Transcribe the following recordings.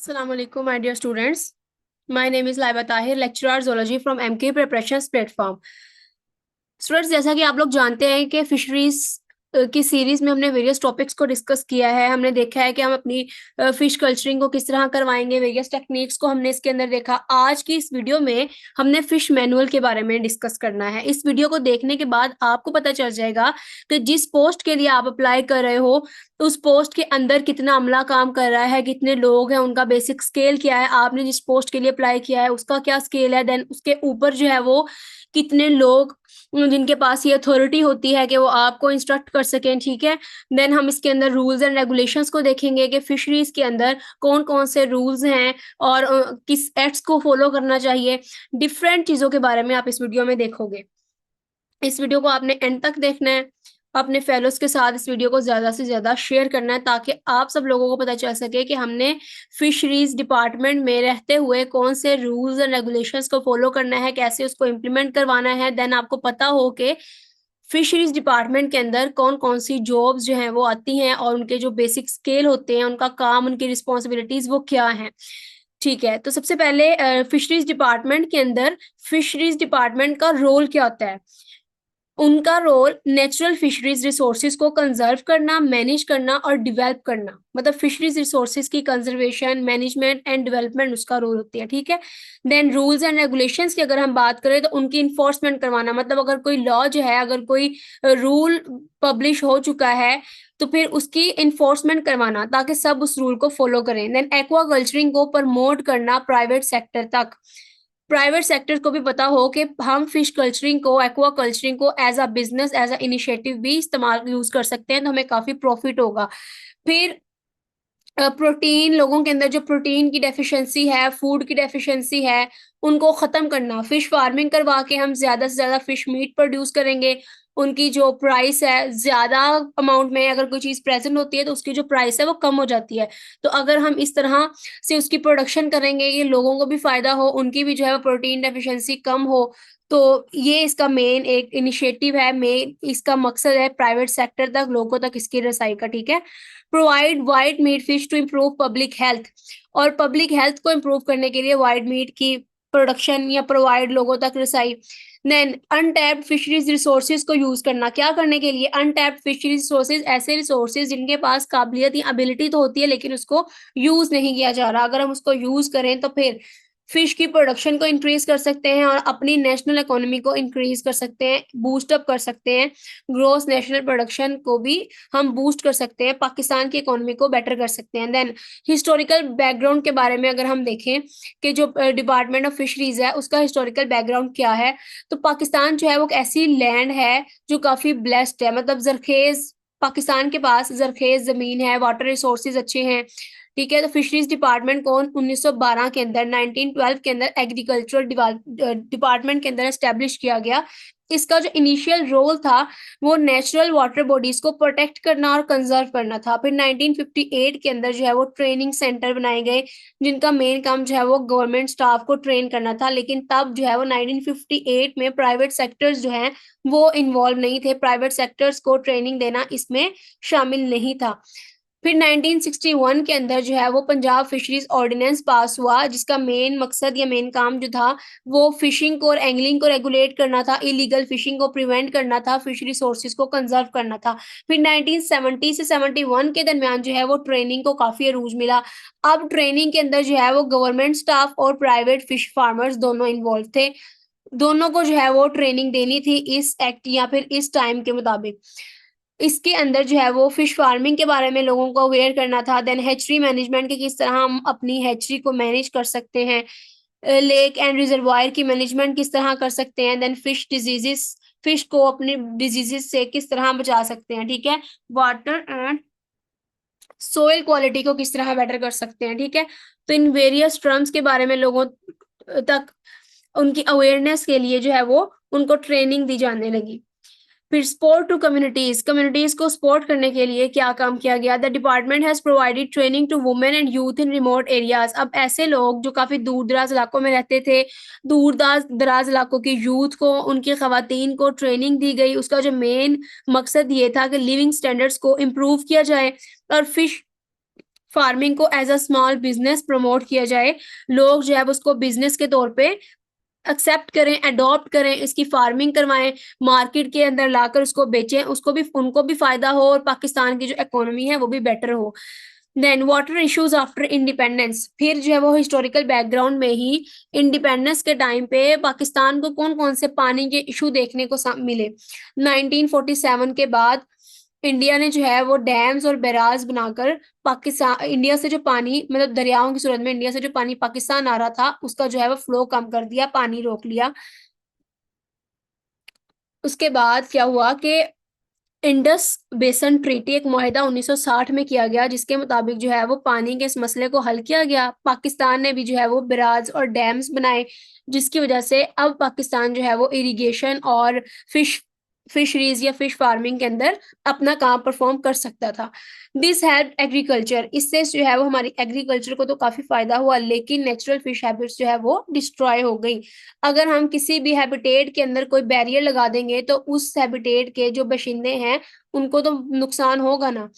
Assalamu alaikum, my dear students. My name is Laiba Tahir, lecturer zoology from MK Preparations platform. Students, जैसा कि आप लोग जानते हैं कि फिशरीज की सीरीज में हमने वेरियस टॉपिक्स को डिस्कस किया है। हमने देखा है कि हम अपनी फिश कल्चरिंग को किस तरह करवाएंगे, वेरियस टेक्निक्स को हमने इसके अंदर देखा। आज की इस वीडियो में हमने फिश मैनुअल के बारे में डिस्कस करना है। इस वीडियो को देखने के बाद आपको पता चल जाएगा कि जिस पोस्ट के लिए आप अप्लाई कर रहे हो उस पोस्ट के अंदर कितना अमला काम कर रहा है, कितने लोग हैं, उनका बेसिक स्केल क्या है, आपने जिस पोस्ट के लिए अप्लाई किया है उसका क्या स्केल है, देन उसके ऊपर जो है वो कितने लोग जिनके पास ये अथॉरिटी होती है कि वो आपको इंस्ट्रक्ट कर सकें। ठीक है, देन हम इसके अंदर रूल्स एंड रेगुलेशंस को देखेंगे कि फिशरीज के अंदर कौन कौन से रूल्स हैं और किस एक्ट्स को फॉलो करना चाहिए। डिफरेंट चीजों के बारे में आप इस वीडियो में देखोगे। इस वीडियो को आपने एंड तक देखना है, अपने फेलोज के साथ इस वीडियो को ज्यादा से ज्यादा शेयर करना है ताकि आप सब लोगों को पता चल सके कि हमने फिशरीज डिपार्टमेंट में रहते हुए कौन से रूल्स एंड रेगुलेशंस को फॉलो करना है, कैसे उसको इम्प्लीमेंट करवाना है। देन आपको पता हो कि फिशरीज डिपार्टमेंट के अंदर कौन कौन सी जॉब्स जो हैं वो आती हैं और उनके जो बेसिक स्केल होते हैं, उनका काम, उनकी रिस्पॉन्सिबिलिटीज वो क्या हैं। ठीक है, तो सबसे पहले फिशरीज डिपार्टमेंट के अंदर फिशरीज डिपार्टमेंट का रोल क्या होता है। उनका रोल नेचुरल फिशरीज रिसोर्सेज को कंजर्व करना, मैनेज करना और डेवलप करना, मतलब फिशरीज रिसोर्सेज की कंजर्वेशन, मैनेजमेंट एंड डेवलपमेंट उसका रोल होती है। ठीक है, देन रूल्स एंड रेगुलेशंस की अगर हम बात करें तो उनकी इन्फोर्समेंट करवाना, मतलब अगर कोई लॉ जो है, अगर कोई रूल पब्लिश हो चुका है तो फिर उसकी इन्फोर्समेंट करवाना ताकि सब उस रूल को फॉलो करें। देन एक्वा कल्चरिंग को प्रमोट करना प्राइवेट सेक्टर तक। प्राइवेट सेक्टर को भी पता हो कि हम फिश कल्चरिंग को, एक्वा कल्चरिंग को as a business, as a initiative भी इस्तेमाल यूज कर सकते हैं तो हमें काफी प्रॉफिट होगा। फिर प्रोटीन, लोगों के अंदर जो प्रोटीन की डेफिशिएंसी है, फूड की डेफिशिएंसी है, उनको खत्म करना। फिश फार्मिंग करवा के हम ज्यादा से ज्यादा फिश मीट प्रोड्यूस करेंगे। उनकी जो प्राइस है, ज्यादा अमाउंट में अगर कोई चीज प्रेजेंट होती है तो उसकी जो प्राइस है वो कम हो जाती है। तो अगर हम इस तरह से उसकी प्रोडक्शन करेंगे कि लोगों को भी फायदा हो, उनकी भी जो है वो प्रोटीन डेफिशिएंसी कम हो, तो ये इसका मेन एक इनिशिएटिव है, मेन इसका मकसद है प्राइवेट सेक्टर तक, लोगों तक इसकी रसाई का। ठीक है, provide white meat fish to improve public health, और पब्लिक हेल्थ को इम्प्रूव करने के लिए वाइट मीट की प्रोडक्शन या प्रोवाइड लोगों तक रसाई। देन अनटैप्ड फिशरीज रिसोर्सेज को यूज करना, क्या करने के लिए, अनटैप्ड फिशरीज रिसोर्सेज, ऐसे रिसोर्सेज जिनके पास काबिलियत या एबिलिटी तो होती है लेकिन उसको यूज नहीं किया जा रहा। अगर हम उसको यूज करें तो फिर फिश की प्रोडक्शन को इंक्रीज कर सकते हैं और अपनी नेशनल इकोनॉमी को इंक्रीज कर सकते हैं, बूस्ट अप कर सकते हैं। ग्रोस नेशनल प्रोडक्शन को भी हम बूस्ट कर सकते हैं, पाकिस्तान की इकोनॉमी को बेटर कर सकते हैं। देन हिस्टोरिकल बैकग्राउंड के बारे में अगर हम देखें कि जो डिपार्टमेंट ऑफ फिशरीज है उसका हिस्टोरिकल बैकग्राउंड क्या है, तो पाकिस्तान जो है वो एक ऐसी लैंड है जो काफी ब्लेस्ड है, मतलब जरखेज, पाकिस्तान के पास जरखेज जमीन है, वाटर रिसोर्सेज अच्छे हैं। ठीक है, तो फिशरीज डिपार्टमेंट को 1912 के अंदर, 1912 के अंदर एग्रीकल्चरल डिपार्टमेंट के अंदर एस्टेब्लिश किया गया। इसका जो इनिशियल रोल था वो नेचुरल वाटर बॉडीज को प्रोटेक्ट करना और कंजर्व करना था। फिर 1958 के अंदर जो है वो ट्रेनिंग सेंटर बनाए गए जिनका मेन काम जो है वो गवर्नमेंट स्टाफ को ट्रेन करना था, लेकिन तब जो है वो 1958 में प्राइवेट सेक्टर्स जो हैं वो इन्वॉल्व नहीं थे, प्राइवेट सेक्टर्स को ट्रेनिंग देना इसमें शामिल नहीं था। फिर 1961 के अंदर जो है वो पंजाब फिशरीज ऑर्डिनेंस पास हुआ जिसका मेन मकसद या मेन काम जो था वो फिशिंग को और एंगलिंग को रेगुलेट करना था, इलीगल फिशिंग को प्रिवेंट करना था, फिश रिसोर्सेज को कंजर्व करना था। फिर 1970 से 71 के दरमियान जो है वो ट्रेनिंग को काफी अरूज मिला। अब ट्रेनिंग के अंदर जो है वो गवर्नमेंट स्टाफ और प्राइवेट फिश फार्मर्स दोनों इन्वॉल्व थे, दोनों को जो है वो ट्रेनिंग देनी थी इस एक्ट या फिर इस टाइम के मुताबिक। इसके अंदर जो है वो फिश फार्मिंग के बारे में लोगों को अवेयर करना था। देन हैचरी मैनेजमेंट के किस तरह हम अपनी हैचरी को मैनेज कर सकते हैं, लेक एंड रिजर्वायर की मैनेजमेंट किस तरह कर सकते हैं। देन फिश डिजीजेस, फिश को अपने डिजीजेस से किस तरह बचा सकते हैं। ठीक है, वाटर एंड सोइल क्वालिटी को किस तरह बेटर कर सकते हैं। ठीक है, तो इन वेरियस टर्म्स के बारे में लोगों तक उनकी अवेयरनेस के लिए जो है वो उनको ट्रेनिंग दी जाने लगी। फिर सपोर्ट टू कम्युनिटीज, कम्युनिटीज को सपोर्ट करने के लिए क्या काम किया गया, the department has provided training to women and youth in remote areas. अब ऐसे लोग जो काफी दूर दराज इलाकों में रहते थे, दूर दराज इलाकों की यूथ को, उनकी खवातीन को ट्रेनिंग दी गई। उसका जो मेन मकसद ये था कि लिविंग स्टैंडर्ड्स को इम्प्रूव किया जाए और फार्मिंग को as a small business promote किया जाए, लोग जो है उसको बिजनेस के तौर पे एक्सेप्ट करें, अडॉप्ट करें, इसकी फार्मिंग करवाएं, मार्केट के अंदर लाकर उसको बेचें, उसको भी उनको भी फायदा हो और पाकिस्तान की जो इकोनॉमी है वो भी बेटर हो। Then water issues after independence, फिर जो है वो हिस्टोरिकल बैकग्राउंड में ही इंडिपेंडेंस के टाइम पे पाकिस्तान को कौन कौन से पानी के इशू देखने को मिले। 1947 के बाद इंडिया ने जो है वो डैम्स और बैराज बनाकर पाकिस्तान, इंडिया से जो पानी मतलब दरियाओं की सूरत में इंडिया से जो पानी पाकिस्तान आ रहा था उसका जो है वो फ्लो कम कर दिया, पानी रोक लिया। उसके बाद क्या हुआ कि इंडस बेसन ट्रीटी एक मुआहदा 1960 में किया गया, जिसके मुताबिक जो है वो पानी के इस मसले को हल किया गया। पाकिस्तान ने भी जो है वो बैराज और डैम्स बनाए, जिसकी वजह से अब पाकिस्तान जो है वो इरिगेशन और फिशरीज या फिश फार्मिंग के अंदर अपना काम परफॉर्म कर सकता था। दिस हेल्प एग्रीकल्चर, इससे जो है वो हमारी एग्रीकल्चर को तो काफी फायदा हुआ, लेकिन नेचुरल फिश हैबिट्स जो है वो डिस्ट्रॉय हो गई। अगर हम किसी भी हैबिटेट के अंदर कोई बैरियर लगा देंगे तो उस हैबिटेट के जो बाशिंदे हैं उनको तो नुकसान होगा ना।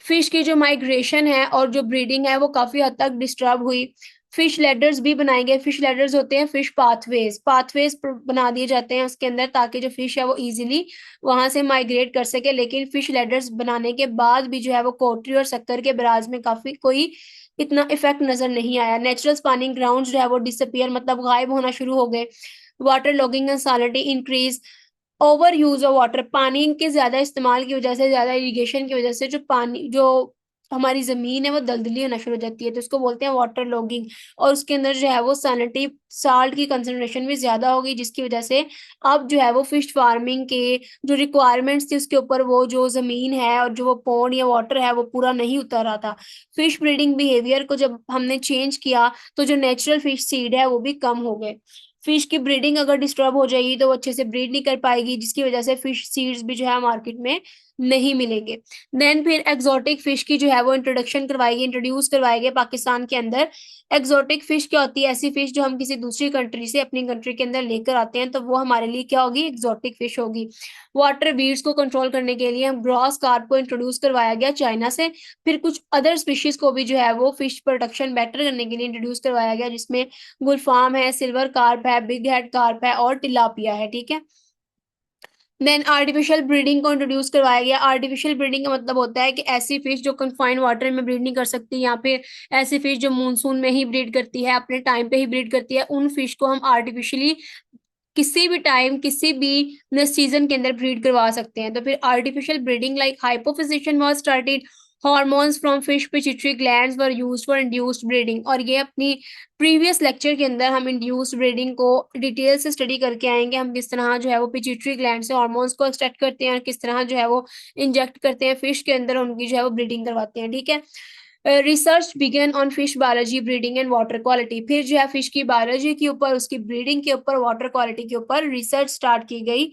फिश की जो माइग्रेशन है और जो ब्रीडिंग है वो काफी हद तक डिस्टर्ब हुई। फिश लेडर्स भी बनाए गए, फिश लेडर्स होते हैं फिश पाथवेज, पाथवेज बना दिए जाते हैं उसके अंदर ताकि जो फिश है वो इजीली वहां से माइग्रेट कर सके। लेकिन फिश लेडर्स बनाने के बाद भी जो है वो कोटरी और शक्कर के बराज में काफी कोई इतना इफेक्ट नजर नहीं आया। नेचुरल स्पॉनिंग ग्राउंड जो है वो डिसअपियर मतलब गायब होना शुरू हो गए। Water logging and salinity increase, over use of water, पानी के ज्यादा इस्तेमाल की वजह से, ज्यादा इरिगेशन की वजह से जो पानी जो हमारी जमीन है वो दलदली होना शुरू हो जाती है, तो उसको बोलते हैं वाटर लॉगिंग। और उसके अंदर जो है वो सैलिनिटी साल्ट की कंसंट्रेशन भी ज्यादा हो गई, जिसकी वजह से अब जो है वो फिश फार्मिंग के जो रिक्वायरमेंट्स थी उसके ऊपर वो जो जमीन है और जो वो पौंड या वाटर है वो पूरा नहीं उतर रहा था। फिश ब्रीडिंग बिहेवियर को जब हमने चेंज किया तो जो नेचुरल फिश सीड है वो भी कम हो गए। फिश की ब्रीडिंग अगर डिस्टर्ब हो जाएगी तो वो अच्छे से ब्रीड नहीं कर पाएगी, जिसकी वजह से फिश सीड्स भी जो है मार्केट में नहीं मिलेंगे। देन फिर एक्सोटिक फिश की जो है वो इंट्रोड्यूस करवाएंगे पाकिस्तान के अंदर। एक्सोटिक फिश क्या होती है? ऐसी फिश जो हम किसी दूसरी कंट्री से अपनी कंट्री के अंदर लेकर आते हैं, तो वो हमारे लिए क्या होगी? एक्सोटिक फिश होगी। वाटर वीड्स को कंट्रोल करने के लिए हम ग्रॉस कार्प को इंट्रोड्यूस करवाया गया चाइना से। फिर कुछ अदर स्पीशीज को भी जो है वो फिश प्रोडक्शन बेटर करने के लिए इंट्रोड्यूस करवाया गया, जिसमें गुलफाम है, सिल्वर कार्प है, बिग हेड कार्प है और टिलापिया है। ठीक है। देन आर्टिफिशियल ब्रीडिंग को इंट्रोड्यूस करवाया गया। आर्टिफिशियल ब्रीडिंग का मतलब होता है कि ऐसी फिश जो कन्फाइंड वाटर में ब्रीड नहीं कर सकती, या फिर ऐसी फिश जो मानसून में ही ब्रीड करती है, अपने टाइम पे ही ब्रीड करती है, उन फिश को हम आर्टिफिशियली किसी भी टाइम किसी भी सीजन के अंदर ब्रीड करवा सकते हैं। तो फिर artificial breeding like hypophysation was started, hormones from fish pituitary glands were used for induced breeding. और ये अपनी प्रीवियस लेक्चर के अंदर हम इंड्यूस्ड ब्रीडिंग को डिटेल से स्टडी करके आएंगे, हम किस तरह जो है वो पिट्यूटरी ग्लैंड से हॉर्मोन्स को एक्सट्रैक्ट करते हैं और किस तरह जो है वो इंजेक्ट करते हैं फिश के अंदर, उनकी जो है वो ब्रीडिंग करवाते हैं। ठीक है। Research began on fish biology, breeding and water quality, फिर जो है फिश की बायोलॉजी के ऊपर, उसकी ब्रीडिंग के ऊपर, वाटर क्वालिटी के ऊपर रिसर्च स्टार्ट की गई।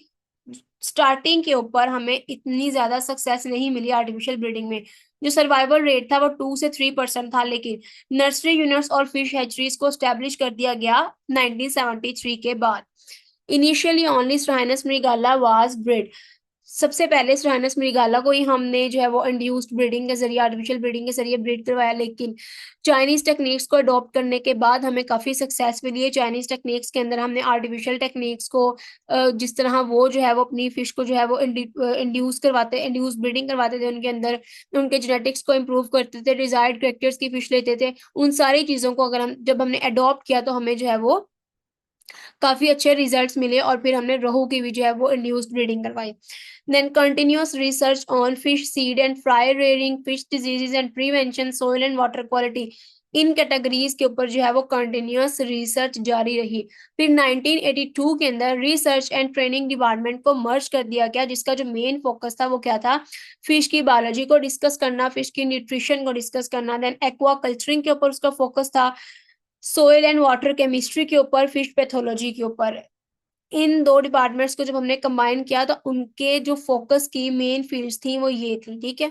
स्टार्टिंग के ऊपर हमें इतनी ज्यादा सक्सेस नहीं मिली आर्टिफिशियल ब्रीडिंग में। जो सर्वाइवल रेट था वो 2 से 3% था, लेकिन नर्सरी यूनिट्स और फिश हैचरीज को स्टैब्लिश कर दिया गया 1973 के बाद। इनिशियली ओनली स्ट्राइनस मृगाला वाज ब्रीड, सबसे पहले स्ट्राइनस मृगाला को ही हमने जो है वो इंड्यूस्ड ब्रीडिंग के जरिए, आर्टिफिशियल ब्रीडिंग के जरिए ब्रीड करवाया। लेकिन चाइनीज टेक्निक्स को अडॉप्ट करने के बाद हमें काफी सक्सेस मिली है। चाइनीज टेक्निक्स के अंदर हमने आर्टिफिशियल टेक्निक्स को जिस तरह वो जो है वो अपनी फिश को जो है वो इंड्यूस ब्रीडिंग करवाते थे, उनके अंदर उनके जेनेटिक्स को इम्प्रूव करते थे, डिजायर्ड करेक्टर्स की फिश लेते थे, उन सारी चीजों को अगर हम जब हमने अडॉप्ट किया तो हमें जो है वो काफी अच्छे रिजल्ट्स मिले। और फिर हमने रोहू की भी जो है वो इंड्यूस्ड ब्रीडिंग करवाई। Then continuous research on fish seed and fry rearing, fish diseases and prevention, soil and water quality, इन कैटेगरीज के ऊपर जो है वो कंटिन्यूअस रिसर्च जारी रही। फिर 1982 के अंदर रिसर्च एंड ट्रेनिंग डिपार्टमेंट को मर्ज कर दिया गया, जिसका जो मेन फोकस था वो क्या था? फिश की बायोलॉजी को डिस्कस करना, फिश की न्यूट्रिशन को डिस्कस करना। देन एक्वा कल्चरिंग के ऊपर उसका फोकस था, सोइल एंड वाटर केमिस्ट्री के ऊपर, फिश पैथोलॉजी के ऊपर। इन दो डिपार्टमेंट्स को जब हमने कंबाइन किया तो उनके जो फोकस की मेन फील्ड्स थी वो ये थी। ठीक है।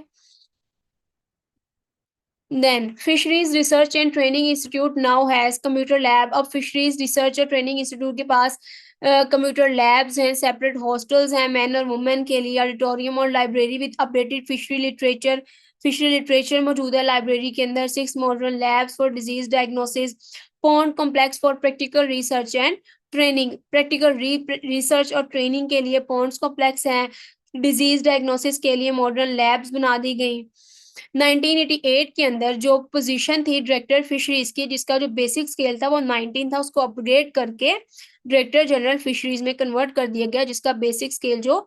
Then fisheries research and training institute now has computer lab, अब फिशरीज रिसर्च और ट्रेनिंग इंस्टीट्यूट के पास कंप्यूटर लैब्स हैं, सेपरेट हॉस्टल्स हैं मैन और वुमेन के लिए, ऑडिटोरियम और library with updated fishery literature, fishery literature मौजूद है लाइब्रेरी के अंदर, 6 modern labs for disease diagnosis, pond complex for practical research and training, practical research और ट्रेनिंग के लिए पॉन्ड्स कॉम्प्लेक्स हैं, डिजीज डायग्नोसिस के लिए मॉडर्न लैब्स बना दी गई। 1988 के अंदर जो पोजीशन थी डायरेक्टर फिशरीज की, जिसका जो बेसिक स्केल था वो 19 था, उसको अपग्रेड करके डायरेक्टर जनरल फिशरीज में कन्वर्ट कर दिया गया, जिसका बेसिक स्केल जो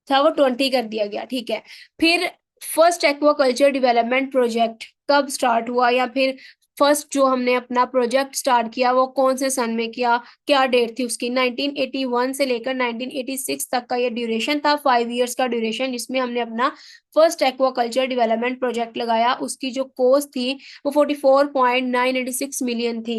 था वो 20 कर दिया गया। ठीक है, फिर फर्स्ट एक्वाकल्चर डेवलपमेंट प्रोजेक्ट कब स्टार्ट हुआ, या फिर फर्स्ट जो हमने अपना प्रोजेक्ट स्टार्ट किया वो कौन से सन में किया, क्या डेट थी उसकी? 1981 से लेकर 1986 तक का ये ड्यूरेशन था, 5 इयर्स का ड्यूरेशन, जिसमें हमने अपना फर्स्ट एक्वाकल्चर डेवलपमेंट प्रोजेक्ट लगाया। उसकी जो कॉस्ट थी वो 44.986 मिलियन थी,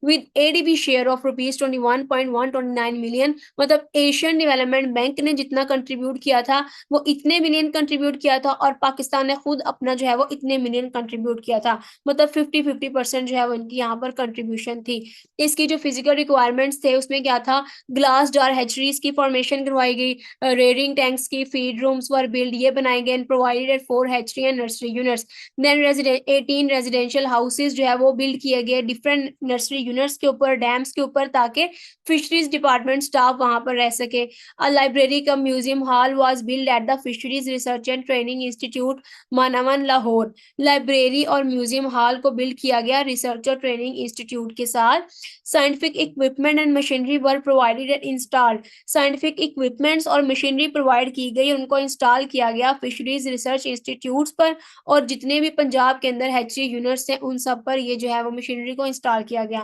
with ADB share of ₹21.129 million. मतलब एशियन डेवलपमेंट बैंक ने जितना कंट्रीब्यूट किया था वो इतने मिलियन कंट्रीब्यूट किया था, और पाकिस्तान ने खुद अपना जो है वो इतने मिलियन कंट्रीब्यूट किया था। मतलब 50-50% जो है वो इनकी यहाँ पर कंट्रीब्यूशन थी। इसकी जो फिजिकल रिक्वायरमेंट्स थे उसमें क्या था, ग्लास जार हैचरीज की फॉर्मेशन करवाई गई, रेयरिंग टैंक्स की, फीड रूम्स वर बिल्ड, ये बनाए गए, provided at 4 hatchery and nursery units. Then 18 residential houses जो है वो बिल्ड किए गए डिफरेंट नर्सरी यूनिट्स के ऊपर, डैम्स के ऊपर, ताकि फिशरीज डिपार्टमेंट स्टाफ वहां पर रह सके। A library cum museum hall was built at the Fisheries Research and Training Institute, Manawan, Lahore. Library और म्यूजियम हॉल को बिल्ड किया गया रिसर्च और ट्रेनिंग इंस्टीट्यूट के साथ। Scientific equipment and machinery were provided and installed, scientific equipments और machinery provide की गई, उनको इंस्टॉल किया गया फिशरीज रिसर्च इंस्टीट्यूट्स पर, और जितने भी पंजाब के अंदर हैचरी यूनिट्स हैं उन सब पर ये जो है वो मशीनरी को इंस्टॉल किया गया।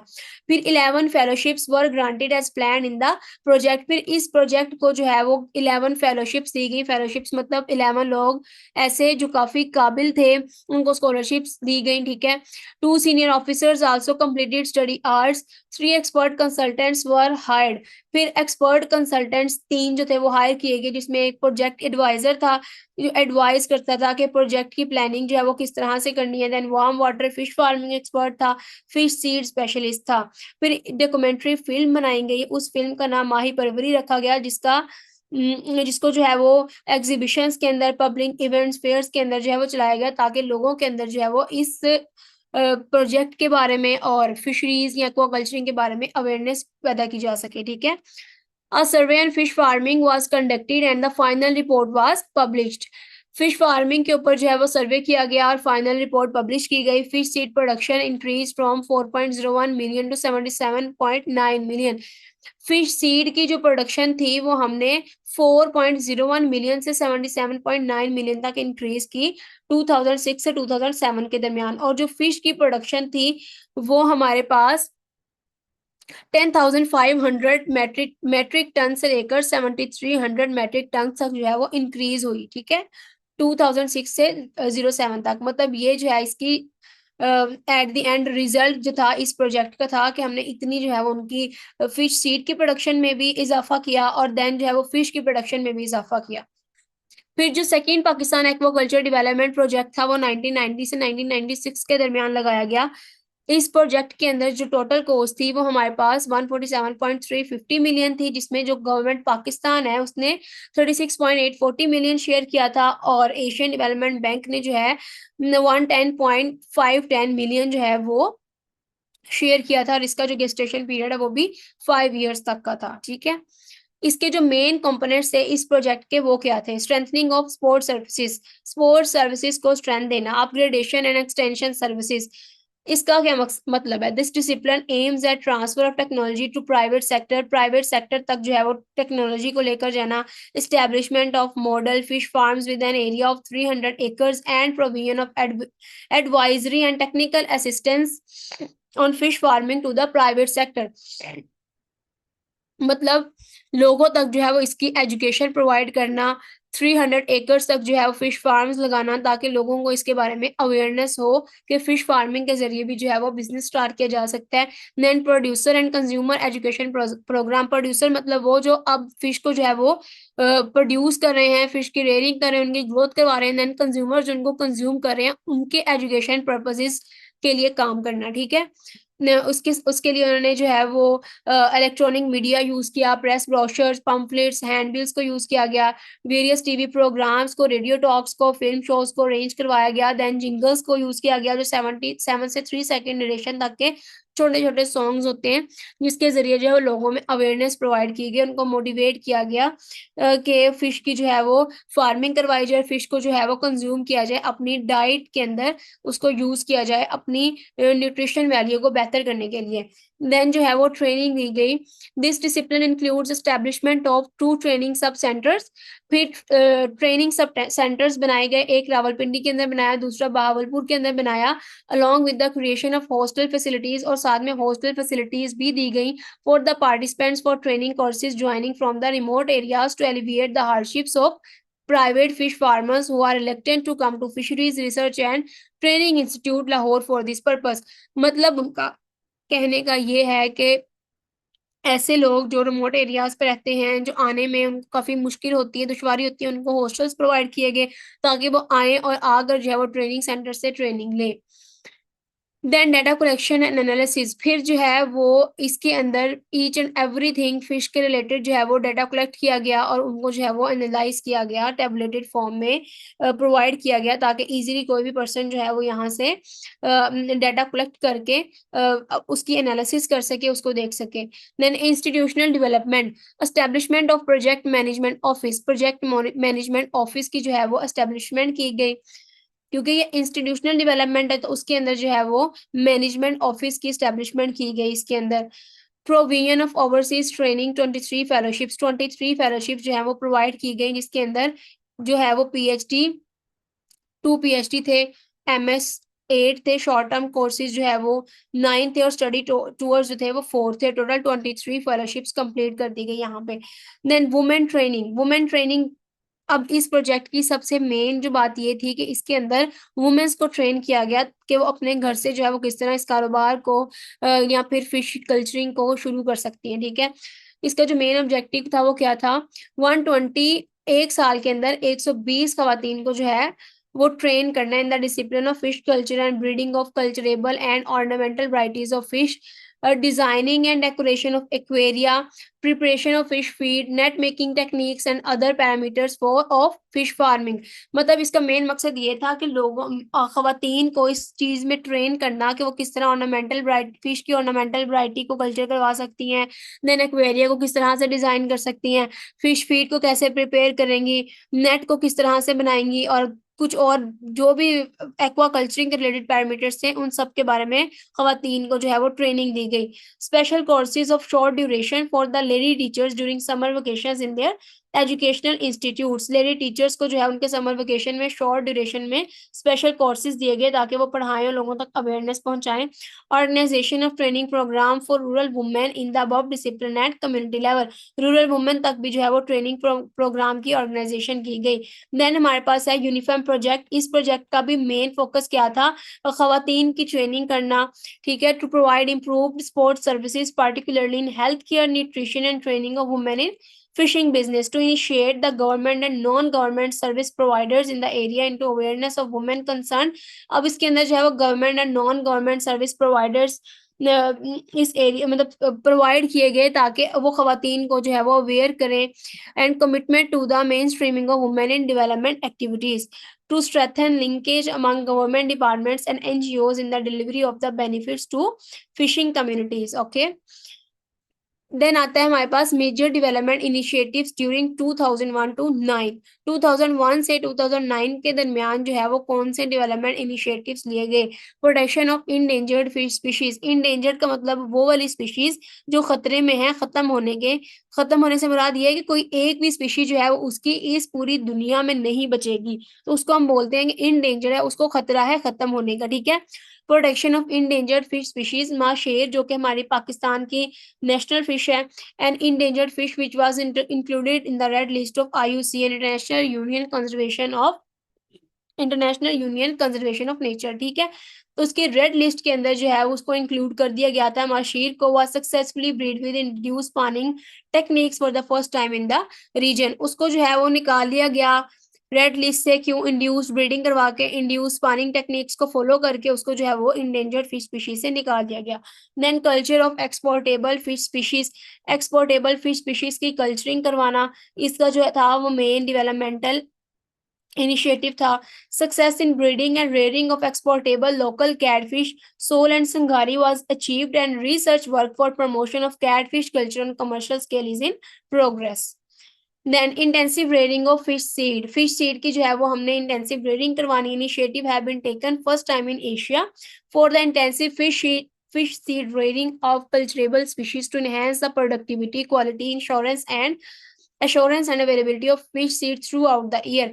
फिर 11 fellowships were granted as plan in the project. फिर इस प्रोजेक्ट को जो है वो 11 फेलोशिप्स दी गई। फेलोशिप्स मतलब 11 लोग ऐसे जो काफी काबिल थे, उनको स्कॉलरशिप्स दी गई। ठीक है, 2 senior officers also completed study hours, 3 expert consultants were hired. फिर एक्सपर्ट कंसल्टेंट्स 3 जो थे वो हायर किए गए, जिसमें एक प्रोजेक्ट एडवाइजर था जो एडवाइस करता था कि प्रोजेक्ट की प्लानिंग जो है वो किस तरह से करनी है। Then warm water fish farming expert था, फिश सीड स्पेशलिस्ट था। फिर डॉक्यूमेंट्री फिल्म बनाई गई, उस फिल्म का नाम माही परवरी रखा गया, जिसको जो है वो एग्जीबिशंस के अंदर, पब्लिक इवेंट्स, फेयर्स के अंदर जो है वो चलाया गया, ताकि लोगों के अंदर जो है वो इस प्रोजेक्ट के बारे में और फिशरीज या एक्वाकल्चरिंग के बारे में अवेयरनेस पैदा की जा सके। ठीक है, A survey on fish farming was conducted and the final report was published. Fish farming के ऊपर जो है वो सर्वे किया गया और फाइनल रिपोर्ट पब्लिश की गई। Fish seed production increase from 4.01 million to 77.9 million. Fish seed की जो प्रोडक्शन थी वो हमने 4.01 मिलियन से 77.9 मिलियन तक इंक्रीज की 2006 से 2007 के दरमियान। और जो फिश की प्रोडक्शन थी वो हमारे पास 10,500 मैट्रिक टन से लेकर 7,300 मैट्रिक टन तक जो है वो इंक्रीज हुई। ठीक है, 2006 से 07 तक। मतलब ये जो है इसकी एट द एंड रिजल्ट जो था इस प्रोजेक्ट का था कि हमने इतनी जो है वो उनकी फिश सीड की प्रोडक्शन में भी इजाफा किया, और देन जो है वो फिश की प्रोडक्शन में भी इजाफा किया। फिर जो second Pakistan aquaculture development project था वो 1990 से 1996 के दरमियान लगाया गया। इस प्रोजेक्ट के अंदर जो टोटल कॉस्ट थी वो हमारे पास 147.350 मिलियन थी, जिसमें जो गवर्नमेंट पाकिस्तान है उसने 36.840 मिलियन शेयर किया था, और एशियन डेवलपमेंट बैंक ने जो है 110.510 मिलियन जो है वो शेयर किया था, और इसका जो गेस्टेशन पीरियड है वो भी 5 इयर्स तक का था। ठीक है, इसके जो मेन कंपोनेंट्स थे इस प्रोजेक्ट के वो क्या थे? स्ट्रेंथनिंग ऑफ स्पोर्ट्स सर्विसेज को स्ट्रेंथ देना, अपग्रेडेशन एंड एक्सटेंशन सर्विसेज। इसका क्या मतलब है? This discipline aims at transfer of technology to private sector तक जो है वो टेक्नोलॉजी को लेकर जाना, establishment of model fish farms with an area of 300 acres and provision of advisory and technical assistance on fish farming to the private sector. मतलब लोगों तक जो है वो इसकी एजुकेशन प्रोवाइड करना, 300 एकर्स तक जो है वो फिश फार्म्स लगाना, ताकि लोगों को इसके बारे में अवेयरनेस हो कि फिश फार्मिंग के जरिए भी जो है वो बिजनेस स्टार्ट किया जा सकता है। Then producer and consumer education programme. Producer मतलब वो जो अब फिश को जो है वो प्रोड्यूस कर रहे हैं, फिश की रेयरिंग कर रहे हैं, उनकी ग्रोथ करवा रहे हैं। देन कंज्यूमर जो उनको कंज्यूम कर रहे हैं उनके एजुकेशन पर्पसेस के लिए काम करना। ठीक है, उसके लिए उन्होंने जो है वो इलेक्ट्रॉनिक मीडिया यूज किया, प्रेस ब्रोशर्स, पम्फलेट्स, हैंडबिल्स को यूज किया गया, वेरियस टीवी प्रोग्राम्स को, रेडियो टॉक्स को, फिल्म शोज को अरेंज करवाया गया, देन जिंगल्स को यूज किया गया जो 77 से 3 सेकेंड ड्यूरेशन तक के छोटे छोटे सॉन्ग्स होते हैं, जिसके जरिए जो है लोगों में अवेयरनेस प्रोवाइड की गई, उनको मोटिवेट किया गया कि फिश की जो है वो फार्मिंग करवाई जाए, फिश को जो है वो कंज्यूम किया जाए, अपनी डाइट के अंदर उसको यूज किया जाए अपनी न्यूट्रिशन वैल्यू को बेहतर करने के लिए। देन जो है वो ट्रेनिंग दी गई। This discipline includes establishment of 2 training सब सेंटर्स। फिर ट्रेनिंग सब सेंटर्स बनाए गए, एक रावलपिंडी के अंदर बनाया, दूसरा बहावलपुर के अंदर बनाया, along with the creation of hostel facilities, और साथ में हॉस्टल फैसिलिटीज भी दी गई for the participants for training courses joining from the remote areas to alleviate the hardships of private fish farmers who are reluctant to come to Fisheries Research and Training Institute Lahore for this purpose। मतलब उनका कहने का ये है कि ऐसे लोग जो रिमोट एरियाज पे रहते हैं, जो आने में उनको काफी मुश्किल होती है, दुश्वारी होती है, उनको हॉस्टल्स प्रोवाइड किए गए ताकि वो आए और आकर जो है वो ट्रेनिंग सेंटर से ट्रेनिंग ले। Then data collection and analysis, फिर जो है वो इसके अंदर ईच एंड एवरीथिंग फिश के रिलेटेड जो है वो डाटा कलेक्ट किया गया और उनको जो है वो एनालाइज किया गया, टेबलेटेड फॉर्म में प्रोवाइड किया गया ताकि इजीली कोई भी पर्सन जो है वो यहाँ से डाटा कलेक्ट करके उसकी एनालिसिस कर सके, उसको देख सके। Then institutional development, establishment of project management office, project management office की जो है वो एस्टेब्लिशमेंट की गई, क्योंकि ये इंस्टीट्यूशनल डेवलपमेंट है तो उसके अंदर जो है वो मैनेजमेंट ऑफिस की स्टैब्लिशमेंट की गई इसके अंदर। Provision of overseas training 23 fellowships जो है वो प्रोवाइड की गई, जिसके अंदर जो है वो पीएचडी 2 पीएचडी थे, एमएस 8 थे, शॉर्ट टर्म कोर्सेज जो है वो 9 थे और स्टडी टूर्स जो थे वो 4 थे। टोटल 23 फेलोशिप्स कंप्लीट कर दी गई यहाँ पे। देन वुमेन ट्रेनिंग, अब इस प्रोजेक्ट की सबसे मेन जो बात ये थी कि इसके अंदर वुमेन्स को ट्रेन किया गया कि वो अपने घर से जो है वो किस तरह इस कारोबार को या फिर फिश कल्चरिंग को शुरू कर सकती हैं। ठीक है, इसका जो मेन ऑब्जेक्टिव था वो क्या था, 120 एक साल के अंदर 120 खवातीन को जो है वो ट्रेन करना in the discipline of fish culture and breeding of culturable and ornamental varieties of fish, designing and decoration of aquaria, preparation of fish feed, net making techniques and other parameters for of fish farming। मतलब इसका main मकसद ये था कि लोगों खवातीन को इस चीज में ट्रेन करना कि वो किस तरह ऑर्नामेंटल वराइटी फिश की ऑर्नामेंटल वराइटी को कल्चर करवा सकती हैं, देन एक्वेरिया को किस तरह से डिजाइन कर सकती हैं, फिश फीड को कैसे प्रिपेयर करेंगी, नेट को किस तरह से बनाएंगी, और कुछ और जो भी एक्वा कल्चरिंग के रिलेटेड पैरामीटर्स थे उन सब के बारे में खवातीन को जो है वो ट्रेनिंग दी गई। Special courses of short duration for the lady teachers during summer vacations in their educational institutes, lady teachers को जो है उनके समर वेकेशन में शॉर्ट ड्यूरेशन में स्पेशल कोर्सेज दिए गए ताकि वो पढ़ाएं और लोगों तक अवेयरनेस पहुंचाएं। Organisation of training programme for rural women in the above discipline at community level, rural women तक भी जो है वो ट्रेनिंग प्रोग्राम की ऑर्गेनाइजेशन की गई। देन हमारे पास है यूनिफॉर्म प्रोजेक्ट, इस प्रोजेक्ट का भी मेन फोकस क्या था, खवातीन की ट्रेनिंग करना। ठीक है, to provide improved sports services particularly in health care, nutrition and training of women in fishing business, to initiate the government and non-government service providers in the area into awareness of women concerned। अब इसके अंदर जो है वो government and non government service providers इस area मतलब provide किए गए ताकि वो खवातीन को जो है वो अवेयर करें। And commitment to the mainstreaming of women in development activities to strengthen linkage among government departments and NGOs in the delivery of the benefits to fishing communities। Okay, then आता है हमारे पास major development initiatives during 2001 to 9, 2001 से 2009 के दरमियान जो है वो कौन से डेवलपमेंट इनिशिएटिव्स लिए गए। Protection of endangered fish species, endangered का मतलब वो वाली स्पीशीज जो खतरे में है खत्म होने से मुराद ये है कि कोई एक भी स्पीशीज जो है वो उसकी इस पूरी दुनिया में नहीं बचेगी, तो उसको हम बोलते हैं कि इंडेंजर्ड है, उसको खतरा है खत्म होने का। ठीक है, protection of endangered fish species, mahseer जो कि हमारी पाकिस्तान की नेशनल फिश है, and endangered fish which was included in the red list of IUCN international union conservation of nature. ठीक है, तो उसके रेड लिस्ट के अंदर जो है उसको इंक्लूड कर दिया गया था। माशीर को वह successfully breed with introduce spawning techniques for the first time in the region, उसको जो है वो निकाल दिया गया रेड लिस्ट से क्यों, इंड्यूस्ड ब्रीडिंग करवा के, इंड्यूस स्पानिंग टेक्निक्स को फॉलो करके उसको जो है वो इंडेंजर्ड फिश स्पीशीज से निकाल दिया गया। Then culture of exportable fish species, exportable fish species की कल्चरिंग करवाना, इसका जो था वो मेन डेवलपमेंटल इनिशिएटिव था। Success in breeding and rearing of exportable local catfish sole and संगारी was achieved and research work for promotion of catfish culture on commercial scale is in progress. Then intensive rearing of fish seed की जो है वो हमने intensive rearing करवानी, initiative have been taken first time in Asia for the intensive fish seed rearing of culturable species to enhance the productivity, quality, assurance and availability of fish seed throughout the year।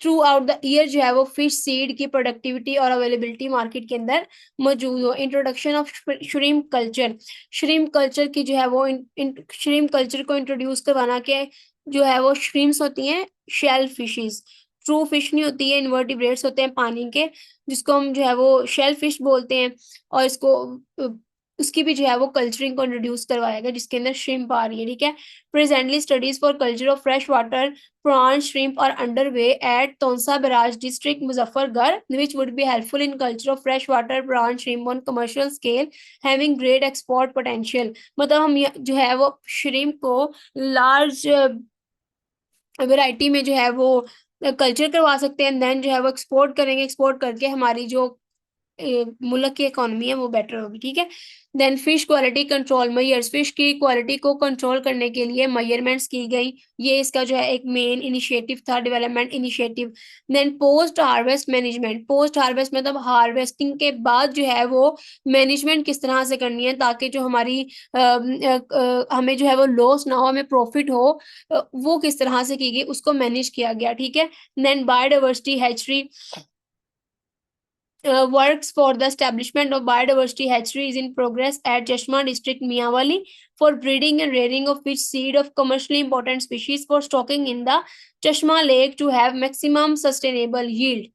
Through out the year जो है वो fish seed की productivity और availability market के अंदर मौजूद हो। Introduction of shrimp culture, shrimp culture की जो है वो श्रिम्प कल्चर को इंट्रोड्यूस करवाना के जो है वो श्रिम्प्स होती हैं शेल फिशेस, ट्रू फिश नहीं होती है, इन्वर्टिब्रेट्स होते हैं पानी के, जिसको हम जो है वो शेल फिश बोलते हैं। और इसको उसकी भी जो है वो कल्चरिंग को इंट्रोड्यूस करवाया गया जिसके अंदर श्रिम्प आ रही है, ठीक है। Presently studies for culture of fresh water prawn shrimp are underway at Tonsa Barrage district Muzaffargarh, which would be helpful in culture of freshwater prawn shrimp on commercial scale having great export potential। मतलब हम जो है वो shrimp को large variety में जो है वो कल्चर करवा सकते हैं, देन जो है वो एक्सपोर्ट करेंगे, एक्सपोर्ट करके हमारी जो मुल्क की इकोनॉमी है वो बेटर होगी, ठीक है। Then fish quality control measures, fish की क्वालिटी को कंट्रोल करने के लिए मेजरमेंट्स की गई, ये इसका जो है एक मेन इनिशिएटिव था, development initiative. Then post harvest management, post harvest मतलब हार्वेस्टिंग के बाद जो है वो मैनेजमेंट किस तरह से करनी है ताकि जो हमारी हमें जो है वो लॉस ना हो, हमें प्रॉफिट हो, वो किस तरह से की गई उसको मैनेज किया गया, ठीक है। Then biodiversity hatchery, works for the establishment of biodiversity hatchery is in progress at Chashma district Miyawali for breeding and rearing of fish seed of commercially important species for stocking in the Chashma lake to have maximum sustainable yield।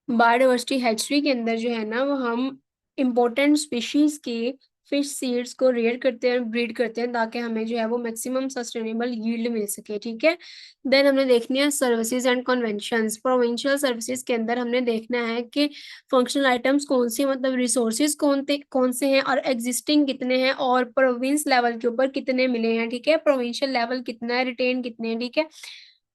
Biodiversity hatchery के अंदर जो है ना वो हम important species के fish seeds को rare करते हैं, ब्रीड करते हैं ताकि हमें जो है वो मैक्सिमम सस्टेनेबल यील्ड मिल सके, ठीक है। देन हमने देखनी है services and conventions, provincial services के अंदर हमने देखना है कि फंक्शनल आइटम्स कौन से, मतलब रिसोर्सेज कौन से हैं और एग्जिस्टिंग कितने हैं और प्रोविंस लेवल के ऊपर कितने मिले हैं, ठीक है। प्रोविंशियल लेवल कितना है, रिटेन कितने हैं, ठीक है।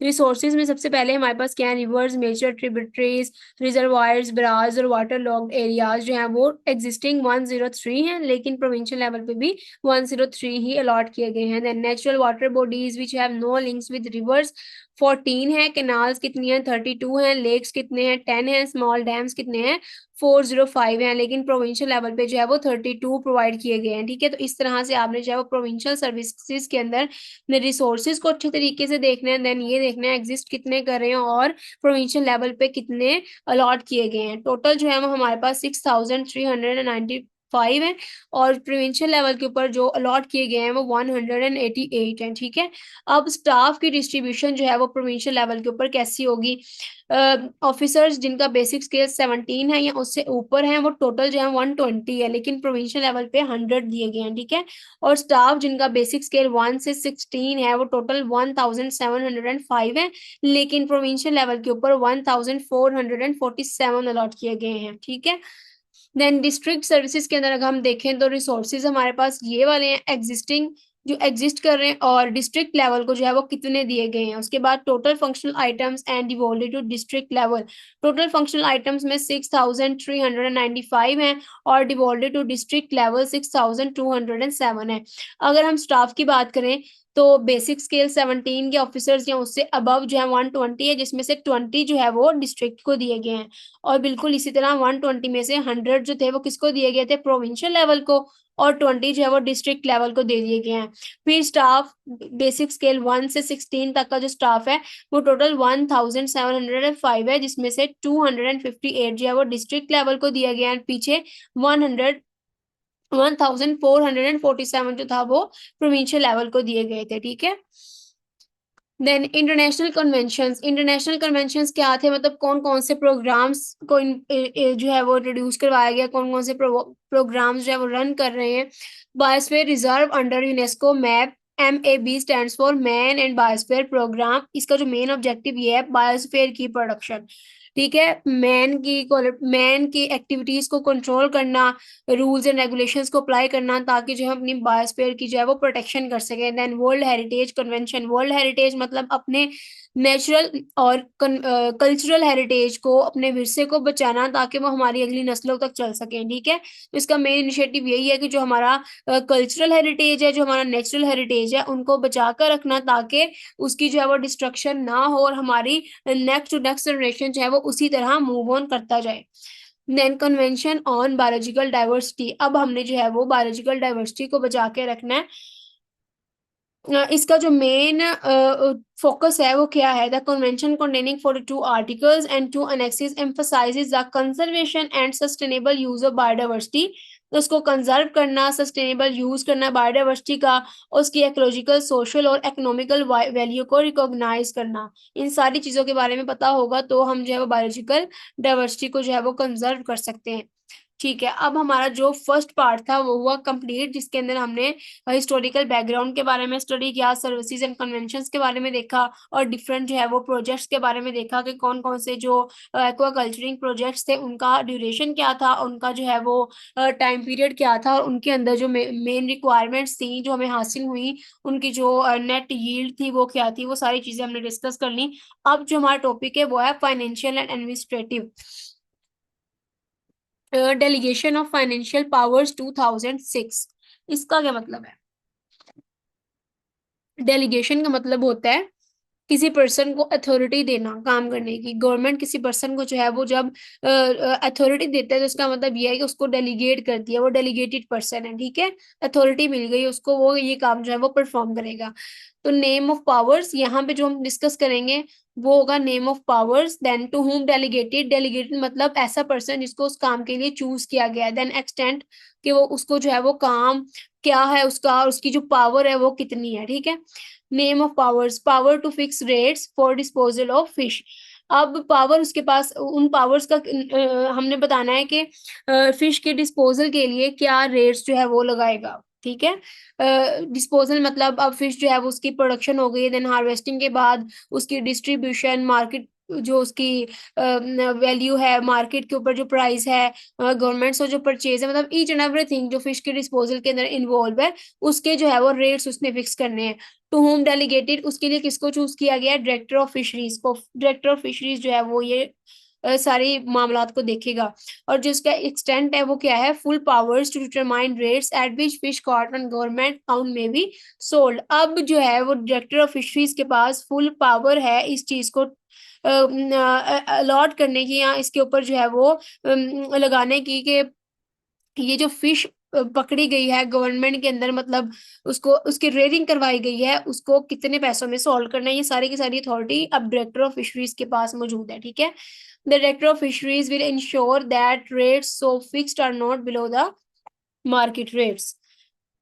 रिसोर्सेज में सबसे पहले हमारे पास क्या है, rivers, major tributaries, reservoirs, barrage और वाटर लॉग्ड एरियाज जो हैं वो एग्जिस्टिंग 103 हैं, लेकिन प्रोविंशियल लेवल पे भी 103 ही अलॉट किए गए हैं। Then natural water bodies which have no links with rivers 14 है, कैनाल्स कितनी है 32 हैं, लेक्स कितने हैं 10 हैं, स्मॉल डैम्स कितने हैं 405 हैं, लेकिन प्रोविंशियल लेवल पे जो है वो 32 प्रोवाइड किए गए हैं, ठीक है। तो इस तरह से आपने जो है वो प्रोविंशियल सर्विसेज के अंदर रिसोर्सेज को अच्छे तरीके से देखना है, देन ये देखना है एग्जिस्ट कितने कर रहे हैं और प्रोविंशियल लेवल पे कितने अलॉट किए गए हैं। टोटल जो है वो हमारे पास 6395 है और प्रोविंशियल लेवल के ऊपर जो अलॉट किए गए हैं वो 188 हैं, ठीक है। अब स्टाफ की डिस्ट्रीब्यूशन जो है वो प्रोविंशियल लेवल के ऊपर कैसी होगी, ऑफिसर्स जिनका बेसिक स्केल 17 है या उससे ऊपर है वो टोटल जो है 120 है, लेकिन प्रोविंशियल लेवल पे 100 दिए गए हैं, ठीक है। और स्टाफ जिनका बेसिक स्केल 1 से 16 है वो टोटल 1705 है, लेकिन प्रोविंशियल लेवल के ऊपर 1447 अलॉट किए गए हैं, ठीक है। देन डिस्ट्रिक्ट सर्विसेज के अंदर अगर हम देखें तो रिसोर्सेज हमारे पास ये वाले हैं एग्जिस्टिंग जो एग्जिस्ट कर रहे हैं और डिस्ट्रिक्ट लेवल को जो है वो कितने दिए गए हैं। उसके बाद total functional items and devolved to district level, total functional items में 6395 हैं और डिवोल्टेड टू डिस्ट्रिक्ट लेवल 6207 है। अगर हम स्टाफ की बात करें तो बेसिक स्केल 17 के ऑफिसर्स या उससे अबव जो है 120 है, जिसमें से 20 जो है वो डिस्ट्रिक्ट को दिए गए हैं और बिल्कुल इसी तरह 120 में से 100 जो थे वो किसको दिए गए थे, प्रोविंशियल लेवल को, और 20 जो है वो डिस्ट्रिक्ट लेवल को दे दिए गए हैं। फिर स्टाफ बेसिक स्केल 1 से 16 तक का जो स्टाफ है वो टोटल 1705 है, जिसमें से 258 जो है वो डिस्ट्रिक्ट लेवल को दिया गया है, पीछे 1447 जो था वो प्रोविंशियल लेवल को दिए गए थे, ठीक है। Then international conventions, international conventions क्या थे, मतलब कौन कौन से प्रोग्राम्स को जो है वो इंट्रोड्यूस करवाया गया, कौन कौन से प्रोग्राम्स जो है वो रन कर रहे हैं। Biosphere reserve under UNESCO map, MAB stands for man and biosphere programme. इसका जो मेन ऑब्जेक्टिव ये है बायोस्फीयर की प्रोडक्शन, ठीक है, मैन की एक्टिविटीज को कंट्रोल करना, रूल्स एंड रेगुलेशंस को अप्लाई करना, ताकि जो है अपनी बायोस्फीयर की जो है वो प्रोटेक्शन कर सके। Then world heritage convention, world heritage मतलब अपने नेचुरल और कल्चरल हेरिटेज को, अपने विरसे को बचाना, ताकि वो हमारी अगली नस्लों तक चल सके, ठीक है। तो इसका मेन इनिशिएटिव यही है कि जो हमारा कल्चरल हेरिटेज है, जो हमारा नेचुरल हेरिटेज है, उनको बचा कर रखना, ताकि उसकी जो है वो डिस्ट्रक्शन ना हो और हमारी नेक्स्ट टू नेक्स्ट जनरेशन जो है वो उसी तरह मूव ऑन करता जाए। Then convention on biological diversity, अब हमने जो है वो बायोलॉजिकल डाइवर्सिटी को बचा के रखना है। इसका जो मेन फोकस है वो क्या है? The convention containing 42 articles and 2 annexes emphasizes the conservation and sustainable use of biodiversity. उसको कंजर्व करना, सस्टेनेबल यूज करना बायोडाइवर्सिटी का, उसकी इकोलॉजिकल, सोशल और इकोनॉमिकल वैल्यू को रिकॉग्नाइज करना। इन सारी चीजों के बारे में पता होगा तो हम जो है वो बायोलॉजिकल डाइवर्सिटी को जो है वो कंजर्व कर सकते हैं। ठीक है, अब हमारा जो फर्स्ट पार्ट था वो हुआ कंप्लीट, जिसके अंदर हमने हिस्टोरिकल बैकग्राउंड के बारे में स्टडी किया, सर्विसेज एंड कन्वेंशंस के बारे में देखा, और डिफरेंट जो है वो प्रोजेक्ट्स के बारे में देखा कि कौन कौन से जो एक्वाकल्चरिंग प्रोजेक्ट्स थे उनका ड्यूरेशन क्या था, उनका जो है वो टाइम पीरियड क्या था, और उनके अंदर जो मेन रिक्वायरमेंट्स थी जो हमें हासिल हुई, उनकी जो नेट यील्ड थी वो क्या थी, वो सारी चीजें हमने डिस्कस कर ली। अब जो हमारा टॉपिक है वो है financial and administrative, delegation of financial powers 2006। इसका क्या मतलब है? डेलीगेशन का मतलब होता है किसी पर्सन को अथॉरिटी देना काम करने की। गवर्नमेंट किसी पर्सन को जो है वो जब अथॉरिटी देता है तो उसका मतलब ये है कि उसको डेलीगेट करती है, वो डेलीगेटेड पर्सन है, ठीक है। अथॉरिटी मिल गई उसको, वो ये काम जो है वो परफॉर्म करेगा। तो नेम ऑफ पावर्स यहाँ पे जो हम डिस्कस करेंगे वो होगा name of powers. Then to whom delegated, delegated मतलब ऐसा पर्सन जिसको उस काम के लिए चूज किया गया है। देन एक्सटेंट, कि वो उसको जो है वो काम क्या है उसका, और उसकी जो पावर है वो कितनी है, ठीक है। Name of powers, power to fix rates for disposal of fish. अब पावर उसके पास, उन पावर्स का हमने बताना है कि फिश के डिस्पोजल के लिए क्या रेट्स जो है वो लगाएगा, ठीक है। डिस्पोजल मतलब अब फिश जो है वो उसकी प्रोडक्शन हो गई, देन हार्वेस्टिंग के बाद उसकी डिस्ट्रीब्यूशन, मार्केट जो उसकी वैल्यू है, मार्केट के ऊपर जो प्राइस है, गवर्नमेंट से जो परचेज है, मतलब ईच एंड एवरीथिंग जो फिश के डिस्पोजल के अंदर इन्वॉल्व है, उसके जो है वो रेट्स उसने फिक्स करने हैं। टू होम डेलीगेटेड, उसके लिए किसको चूज किया गया है? डायरेक्टर ऑफ फिशरीज को। डायरेक्टर ऑफ फिशरीज जो है वो ये सारी मामलात को देखेगा। और जो इसका एक्सटेंट है वो क्या है? Full powers to determine rates at which fish caught on government account में बी सोल्ड। अब जो है वो डायरेक्टर ऑफ फिशरीज के पास फुल पावर है इस चीज को अलॉट करने की, या इसके ऊपर जो है वो लगाने की, कि ये जो फिश पकड़ी गई है गवर्नमेंट के अंदर, मतलब उसको उसकी रेटिंग करवाई गई है, उसको कितने पैसों में सॉल्व करना है, ये सारी की सारी अथॉरिटी अब डायरेक्टर ऑफ फिशरीज के पास मौजूद है, ठीक है। The director of fisheries will ensure that rates so fixed are not below the market rates.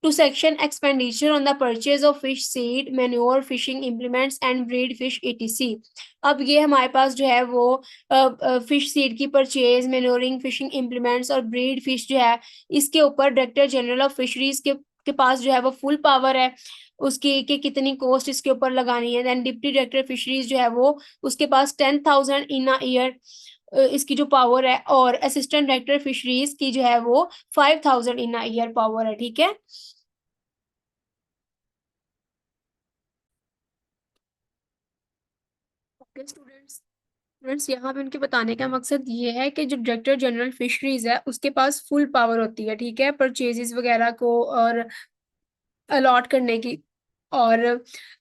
To section expenditure on the purchase of fish seed, manure, fishing implements and breed fish etc. अब ये हमारे पास जो है वो fish seed की purchase, मेनोरिंग, fishing implements और breed fish जो है, इसके ऊपर डायरेक्टर जनरल ऑफ फिशरीज के पास जो है वो फुल पावर है उसकी, कि कितनी कॉस्ट इसके ऊपर लगानी है। देन डिप्टी डायरेक्टर फिशरीज जो है वो उसके पास 10,000 इन अ ईयर इसकी जो पावर है, और असिस्टेंट डायरेक्टर फिशरीज की जो है वो 5,000 इन अ ईयर पावर है, ठीक है। ओके स्टूडेंट्स, यहाँ पे उनके बताने का मकसद ये है कि जो डायरेक्टर जनरल फिशरीज है उसके पास फुल पावर होती है, ठीक है, परचेजेस वगैरह को और अलॉट करने की। और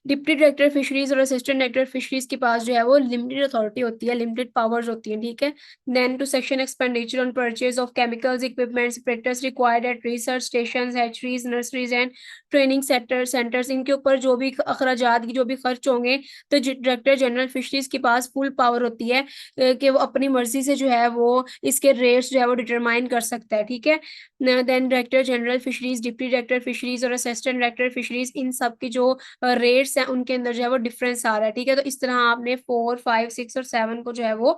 डिप्टी डायरेक्टर फिशरीज और असिस्टेंट डायरेक्टर फिशरीज के पास जो है वो लिमिटेड अथॉरिटी होती है, लिमिटेड पावर्स होती हैं, ठीक है। Then to section expenditure on purchase of chemicals, equipments, practice required at research stations, hatcheries, nurseries and training centres, इनके ऊपर जो भी अखराजात की जो भी खर्च होंगे, तो डायरेक्टर जनरल फिशरीज के पास फुल पावर होती है कि वो अपनी मर्जी से जो है वो इसके रेट्स जो है वो डिटरमाइन कर सकता है, ठीक है। Then director general fisheries, deputy director fisheries और असिस्टेंट डायरेक्टर फिशरीज, इन सब की जो रेट्स हैं उनके अंदर जो है वो डिफरेंस आ रहा है, ठीक है। तो इस तरह आपने 4, 5, 6 और 7 को जो है वो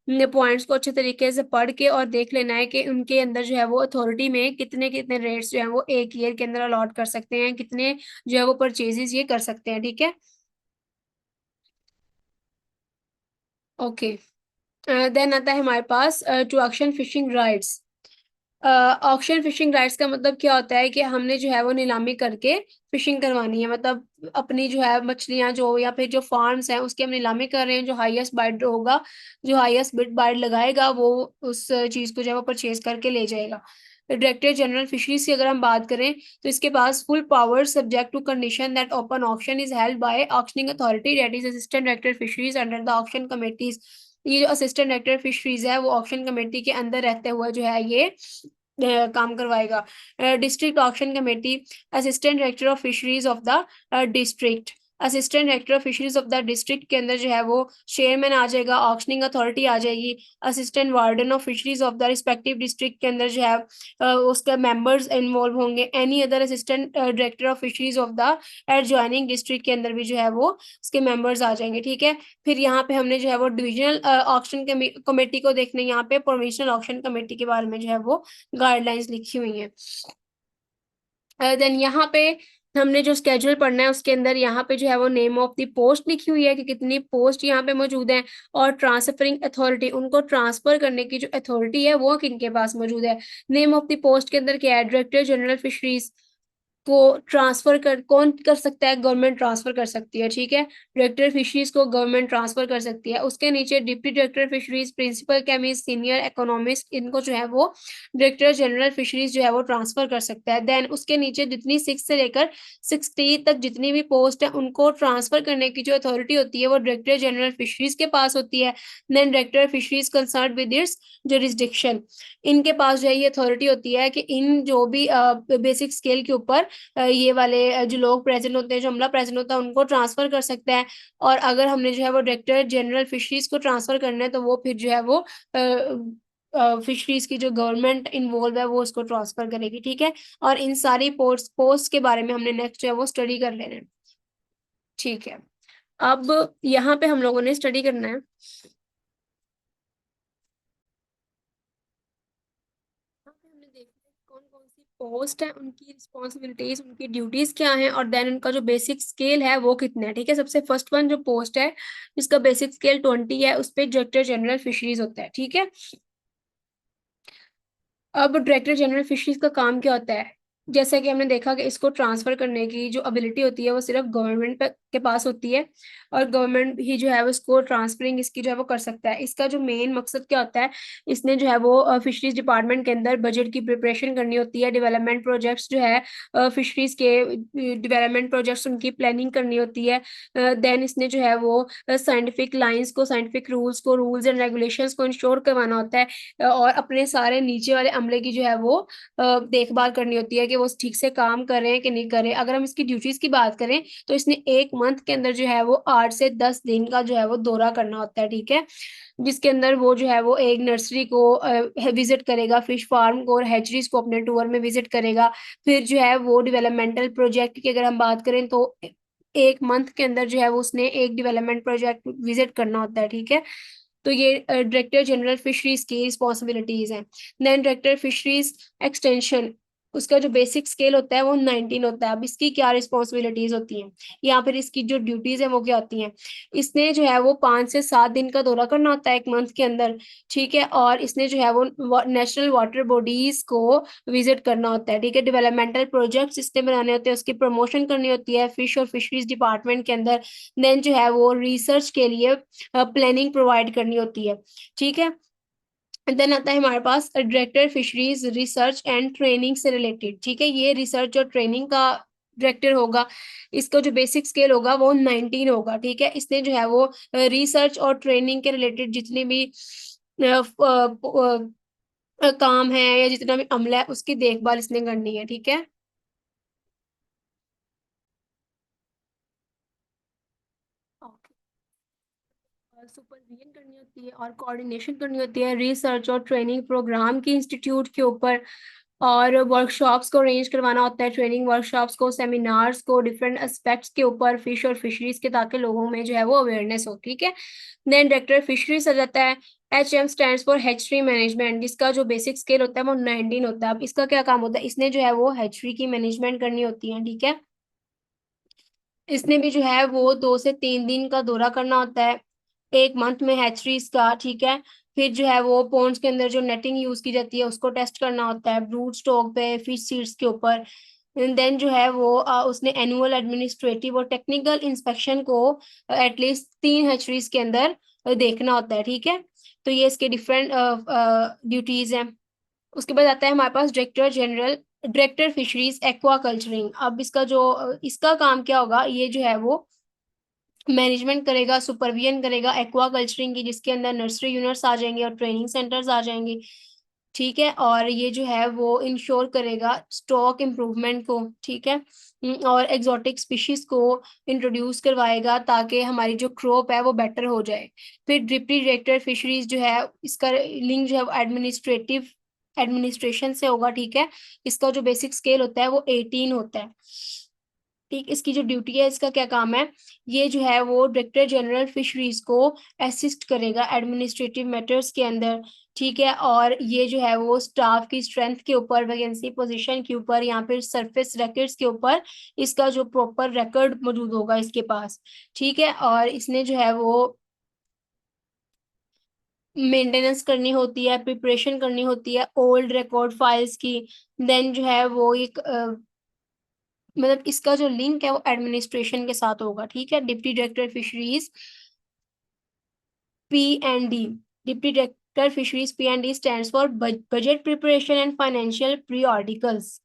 पॉइंट्स को अच्छे तरीके से पढ़ के और देख लेना है कि उनके अंदर जो है वो अथॉरिटी में कितने कितने रेट्स जो है वो एक ईयर के अंदर अलॉट कर सकते हैं, कितने जो है वो परचेजेस ये कर सकते हैं, ठीक है। ओके, देन आता है हमारे पास to auction fishing rights. Auction fishing rights का मतलब क्या होता है कि हमने जो है वो नीलामी करके फिशिंग करवानी है, मतलब अपनी जो है मछलियां जो या फिर जो फार्म्स हैं उसकी हम नीलामी कर रहे हैं। जो हाईएस्ट बाइड होगा, जो हाईएस्ट बिड बाइड लगाएगा वो उस चीज को जो है वो परचेज करके ले जाएगा। डायरेक्टर जनरल फिशरीज की अगर हम बात करें तो इसके पास full power subject to condition that open auction is held by auctioning authority that is assistant director fisheries under the auction committees. ये जो असिस्टेंट डायरेक्टर फिशरीज है वो ऑक्शन कमेटी के अंदर रहते हुए जो है ये काम करवाएगा। District auction committee, assistant director of fisheries of the district. Assistant director of fisheries of the district के अंदर जो है वो चेयरमैन आ जाएगा, ऑक्शनिंग अथॉरिटी आ जाएगी, assistant warden of fisheries of the respective district के अंदर जो है उसके मेंबर्स इन्वॉल्व होंगे। Any other assistant director of fisheries of the adjoining district के अंदर भी जो है वो उसके मेंबर्स आ जाएंगे, ठीक है। फिर यहाँ पे हमने जो है वो डिविजनल ऑक्शन कमेटी को देखना है, यहाँ पे प्रोविंशियल ऑक्शन कमेटी के बारे में जो है वो गाइडलाइंस लिखी हुई हैं। देन यहाँ पे हमने जो स्केड्यूल पढ़ना है उसके अंदर यहाँ पे जो है वो नेम ऑफ द पोस्ट लिखी हुई है कि कितनी पोस्ट यहाँ पे मौजूद है, और ट्रांसफरिंग अथॉरिटी, उनको ट्रांसफर करने की जो अथॉरिटी है वो किनके पास मौजूद है। नेम ऑफ द पोस्ट के अंदर क्या है, डायरेक्टर जनरल फिशरीज को ट्रांसफर कर कौन कर सकता है, गवर्नमेंट ट्रांसफर कर सकती है, ठीक है। डायरेक्टर फिशरीज को गवर्नमेंट ट्रांसफर कर सकती है। उसके नीचे deputy director fisheries, principal chemist, senior economist, इनको जो है वो डायरेक्टर जनरल फिशरीज जो है वो ट्रांसफर कर सकता है। देन उसके नीचे जितनी 6 से लेकर 60 तक जितनी भी पोस्ट है उनको ट्रांसफर करने की जो अथॉरिटी होती है वो डायरेक्टर जनरल फिशरीज के पास होती है। Then director fisheries concern with its jurisdiction, इनके पास जो है ये अथॉरिटी होती है कि इन जो भी बेसिक स्केल के ऊपर ये वाले जो लोग प्रेजेंट होते हैं, जो अमला प्रेजेंट होता है उनको ट्रांसफर कर सकता है। और अगर हमने जो है वो डायरेक्टर जनरल फिशरीज को ट्रांसफर करना है तो वो फिर जो है वो फिशरीज की जो गवर्नमेंट इन्वॉल्व है वो उसको ट्रांसफर करेगी, ठीक है। और इन सारी पोस्ट के बारे में हमने नेक्स्ट जो है वो स्टडी कर लेना है, ठीक है। अब यहाँ पे हम लोगों ने स्टडी करना है, यहाँ पे हमने देखना है कौन कौन सी पोस्ट है, उनकी रिस्पॉन्सिबिलिटीज, उनकी ड्यूटीज क्या हैं, और देन उनका जो बेसिक स्केल है वो कितना है, ठीक है। सबसे फर्स्ट वन जो पोस्ट है जिसका बेसिक स्केल 20 है उस पे डायरेक्टर जनरल फिशरीज होता है, ठीक है। अब डायरेक्टर जनरल फिशरीज का काम क्या होता है, जैसा कि हमने देखा कि इसको ट्रांसफर करने की जो एबिलिटी होती है वो सिर्फ गवर्नमेंट के पास होती है, और गवर्नमेंट ही जो है वो इसको ट्रांसफरिंग इसकी जो है वो कर सकता है। इसका जो मेन मकसद क्या होता है, इसने जो है वो फिशरीज डिपार्टमेंट के अंदर बजट की प्रिपरेशन करनी होती है, डेवलपमेंट प्रोजेक्ट्स जो है फिशरीज के डेवलपमेंट प्रोजेक्ट्स उनकी प्लानिंग करनी होती है। देन इसने जो है वो साइंटिफिक लाइंस को, साइंटिफिक रूल्स एंड रेगुलेशंस को इंश्योर करवाना होता है, और अपने सारे नीचे वाले अमले की जो है वो देखभाल करनी होती है कि वो ठीक से काम कर रहे हैं कि नहीं कर रहे। अगर हम इसकी ड्यूटीज की बात करें तो इसने एक मंथ के अंदर जो है वो 8 से 10 दिन का जो है वो दौरा करना होता है, ठीक है। जिसके अंदर वो जो है वो एक नर्सरी को विजिट करेगा, फिश फार्म को और हैचरीज को अपने टूर में विजिट करेगा। फिर जो है वो डेवलपमेंटल प्रोजेक्ट की अगर हम बात करें तो एक मंथ के अंदर जो है वो उसने एक डेवलपमेंट प्रोजेक्ट विजिट करना होता है, ठीक है। तो ये डायरेक्टर जनरल फिशरीज की रिस्पॉन्सिबिलिटीज हैं। देन डायरेक्टर फिशरीज एक्सटेंशन, उसका जो बेसिक स्केल होता है वो 19 होता है। अब इसकी क्या रिस्पॉन्सिबिलिटीज होती हैं या फिर इसकी जो ड्यूटीज है वो क्या होती हैं। इसने जो है वो 5 से 7 दिन का दौरा करना होता है एक मंथ के अंदर, ठीक है। और इसने जो है वो नेशनल वाटर बॉडीज को विजिट करना होता है, ठीक है। डेवलपमेंटल प्रोजेक्ट्स इसने बनाने होते हैं, उसकी प्रमोशन करनी होती है फिश और फिशरीज डिपार्टमेंट के अंदर। देन जो है वो रिसर्च के लिए प्लानिंग प्रोवाइड करनी होती है, ठीक है। देन आता है हमारे पास director fisheries research and training से रिलेटेड, ठीक है। ये रिसर्च और ट्रेनिंग का डायरेक्टर होगा। इसका जो बेसिक स्केल होगा वो 19 होगा, ठीक है। इसने जो है वो रिसर्च और ट्रेनिंग के रिलेटेड जितने भी काम है या जितना भी अमला है उसकी देखभाल इसने करनी है, ठीक है। सुपरविजन करनी होती है और कोऑर्डिनेशन करनी होती है रिसर्च और ट्रेनिंग प्रोग्राम की इंस्टीट्यूट के ऊपर। और वर्कशॉप्स को अरेंज करवाना होता है, ट्रेनिंग वर्कशॉप्स को, सेमिनार्स को, डिफरेंट एस्पेक्ट्स के ऊपर फिश और फिशरीज के, ताकि लोगों में जो है वो अवेयरनेस हो। ठीक है। देन डायरेक्टर फिशरीज आ जाता है। HM stands for hatchery management, जिसका जो बेसिक स्केल होता है वो 19 होता है। अब इसका क्या काम होता है, इसने जो है वो हैचरी की मैनेजमेंट करनी होती है। ठीक है। इसने भी जो है वो 2 से 3 दिन का दौरा करना होता है, एक मंथ में हैचरीज का। ठीक है। फिर जो है वो पॉन्ड्स के अंदर जो नेटिंग यूज की जाती है उसको टेस्ट करना होता है, ब्रूड स्टॉक पे, फिश सीड्स के ऊपर। देन जो है वो उसने एनुअल एडमिनिस्ट्रेटिव और टेक्निकल इंस्पेक्शन को एटलीस्ट 3 हैचरीज के अंदर देखना होता है। ठीक है। तो ये इसके डिफरेंट ड्यूटीज हैं। उसके बाद आता है हमारे पास director general, director fisheries aqua culturing. अब इसका जो इसका काम क्या होगा, ये जो है वो मैनेजमेंट करेगा, सुपरविजन करेगा एक्वा कल्चरिंग की, जिसके अंदर नर्सरी यूनिट्स आ जाएंगे और ट्रेनिंग सेंटर्स आ जाएंगे। ठीक है। और ये जो है वो इंश्योर करेगा स्टॉक इम्प्रूवमेंट को। ठीक है। और एग्जॉटिक स्पीशीज को इंट्रोड्यूस करवाएगा ताकि हमारी जो क्रॉप है वो बेटर हो जाए। फिर डिप्टी डायरेक्टर फिशरीज जो है, इसका लिंक जो है एडमिनिस्ट्रेशन से होगा। ठीक है। इसका जो बेसिक स्केल होता है वो 18 होता है। ठीक। इसकी जो ड्यूटी है, इसका क्या काम है, ये जो है वो डायरेक्टर जनरल फिशरीज को असिस्ट करेगा एडमिनिस्ट्रेटिव मैटर्स के अंदर। ठीक है। और ये जो है वो स्टाफ की स्ट्रेंथ के ऊपर, वैकेंसी पोजीशन के ऊपर, यहाँ पे सरफेस रिकॉर्ड्स के ऊपर इसका जो प्रॉपर रिकॉर्ड मौजूद होगा इसके पास। ठीक है। और इसने जो है वो मेंटेनेंस करनी होती है, प्रिपरेशन करनी होती है ओल्ड रिकॉर्ड फाइल्स की। देन जो है वो एक मतलब इसका जो लिंक है वो एडमिनिस्ट्रेशन के साथ होगा। ठीक है। Deputy director fisheries P&D, deputy director fisheries P&D stands for budget preparation and financial periodicals.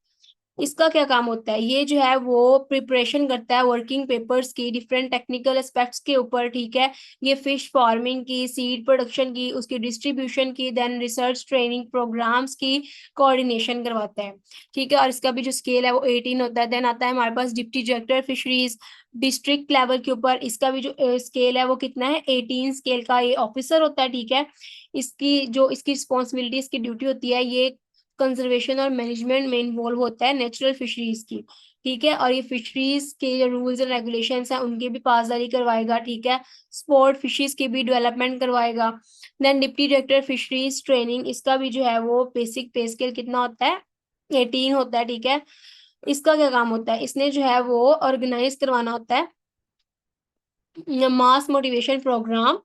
इसका क्या काम होता है, ये जो है वो प्रिपरेशन करता है वर्किंग पेपर्स की डिफरेंट टेक्निकल एस्पेक्ट्स के ऊपर। ठीक है। ये फिश फार्मिंग की, सीड प्रोडक्शन की, उसकी डिस्ट्रीब्यूशन की, देन रिसर्च ट्रेनिंग प्रोग्राम्स की कोऑर्डिनेशन करवाता है। ठीक है। और इसका भी जो स्केल है वो 18 होता है। देन आता है हमारे पास deputy director fisheries district level के ऊपर, इसका भी जो स्केल है वो कितना है, 18 स्केल का ये ऑफिसर होता है। ठीक है। इसकी जो इसकी रिस्पॉन्सिबिलिटी, इसकी ड्यूटी होती है, ये कंजर्वेशन और मैनेजमेंट में इन्वॉल्व होता है नेचुरल फिशरीज की। ठीक है। और ये फिशरीज के जो रूल्स एंड रेगुलेशंस हैं उनकी भी पासदारी करवाएगा। ठीक है। स्पोर्ट फिशरीज की भी डेवलपमेंट करवाएगा। Then deputy director fisheries training, इसका भी जो है वो बेसिक पे स्केल कितना होता है, 18 होता है। ठीक है। इसका क्या काम होता है, इसने जो है वो ऑर्गेनाइज करवाना होता है मास मोटिवेशन प्रोग्राम,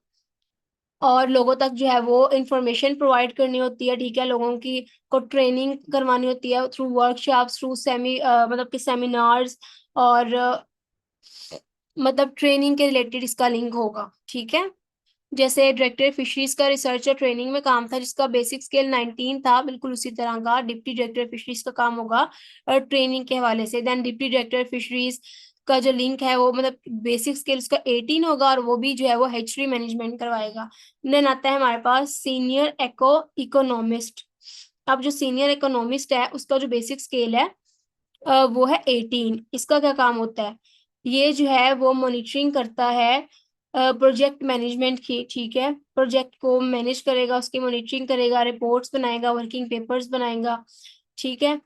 और लोगों तक जो है वो इंफॉर्मेशन प्रोवाइड करनी होती है। ठीक है। लोगों की को ट्रेनिंग करवानी होती है थ्रू वर्कशॉप्स, थ्रू मतलब कि सेमिनार्स, और मतलब ट्रेनिंग के रिलेटेड इसका लिंक होगा। ठीक है। जैसे डायरेक्टर फिशरीज का रिसर्च और ट्रेनिंग में काम था, जिसका बेसिक स्केल 19 था, बिल्कुल उसी तरह का डिप्टी डायरेक्टर फिशरीज का काम होगा और ट्रेनिंग के हवाले से। देन डिप्टी डायरेक्टर फिशरीज का जो लिंक है वो मतलब बेसिक स्केल उसका 18 होगा, और वो भी जो है वो हैचरी मैनेजमेंट करवाएगा। देन आता है हमारे पास सीनियर इकोनॉमिस्ट। अब जो सीनियर इकोनॉमिस्ट है उसका जो बेसिक स्केल है वो है 18। इसका क्या काम होता है, ये जो है वो मॉनिटरिंग करता है प्रोजेक्ट मैनेजमेंट की। ठीक है। प्रोजेक्ट को मैनेज करेगा, उसकी मॉनिटरिंग करेगा, रिपोर्ट्स बनाएगा, वर्किंग पेपर्स बनाएगा। ठीक है।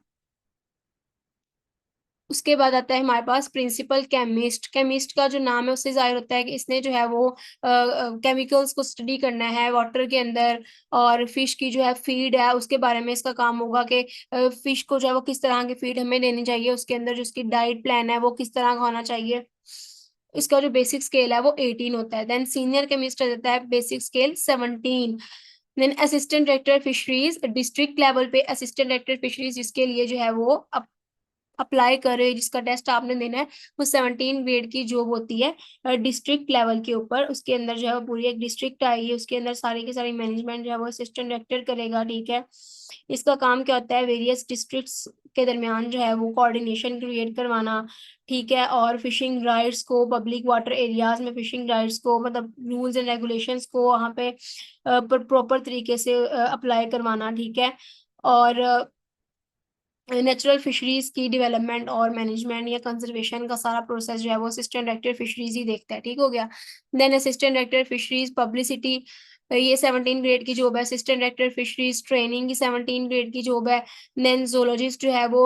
उसके बाद आता है हमारे पास प्रिंसिपल केमिस्ट। केमिस्ट का जो नाम है उससे जाहिर होता है कि इसने जो है वो केमिकल्स को स्टडी करना है वाटर के अंदर, और फिश की जो है फीड है उसके बारे में इसका काम होगा कि फिश को जो है वो किस तरह की फीड हमें देनी चाहिए, उसके अंदर जो उसकी डाइट प्लान है वो किस तरह का होना चाहिए। इसका जो बेसिक स्केल है वो 18 होता है। देन सीनियर केमिस्ट रहता है basic scale 17। Then assistant director fisheries district level पे, असिस्टेंट डायरेक्टर फिशरीज जिसके लिए जो है वो अप्लाई कर रहे हो, जिसका टेस्ट आपने देना है, वो 17 ग्रेड की जॉब होती है डिस्ट्रिक्ट लेवल के ऊपर। उसके अंदर जो है वो पूरी एक डिस्ट्रिक्ट आई है, उसके अंदर सारी की सारी मैनेजमेंट जो है वो असिस्टेंट डायरेक्टर करेगा। ठीक है। इसका काम क्या होता है, वेरियस डिस्ट्रिक्ट्स के दरमियान जो है वो कोऑर्डिनेशन क्रिएट करवाना। ठीक है। और फिशिंग राइट्स को, पब्लिक वाटर एरियाज में फिशिंग राइट्स को, मतलब रूल्स एंड रेगुलेशंस को वहाँ पे प्रॉपर तरीके से अप्लाई करवाना। ठीक है। और नेचुरल फिशरीज की डेवलपमेंट और मैनेजमेंट या कंजर्वेशन का सारा प्रोसेस जो है वो असिस्टेंट डायरेक्टर फिशरीज ही देखता है। ठीक हो गया। Then assistant director fisheries publicity ये 17 ग्रेड की जॉब है। असिस्टेंट डायरेक्टर फिशरीज ट्रेनिंग की 17 ग्रेड की जॉब है। देन जोलॉजिस्ट जो है वो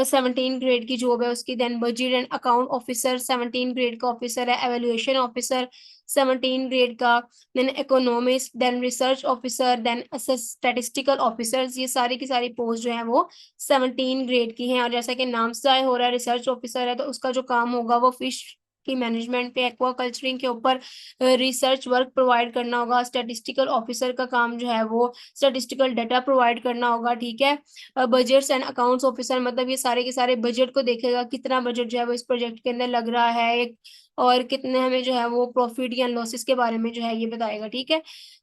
17 ग्रेड की जॉब है उसकी। Then budget and account officer 17 grade का ऑफिसर है। एवेल्युएशन ऑफिसर 17 ग्रेड का। Then economist, then research officer, then statistical officers, ये सारी की सारी पोस्ट जो है वो 17 ग्रेड की हैं। और जैसा कि नाम से जाहिर हो रहा है रिसर्च ऑफिसर है, तो उसका जो काम होगा वो फिश की मैनेजमेंट पे, एक्वाकल्चरिंग के ऊपर रिसर्च वर्क प्रोवाइड करना होगा। स्टैटिस्टिकल ऑफिसर का काम जो है वो स्टैटिस्टिकल डाटा प्रोवाइड करना होगा, ठीक है। बजट्स एंड अकाउंट्स ऑफिसर मतलब ये सारे के सारे बजट को देखेगा, कितना बजट जो है वो इस प्रोजेक्ट के अंदर लग रहा है एक, और कितने हमें जो है वो प्रॉफिट या लॉसेस के बारे में जो है ये बताएगा, ठीक है।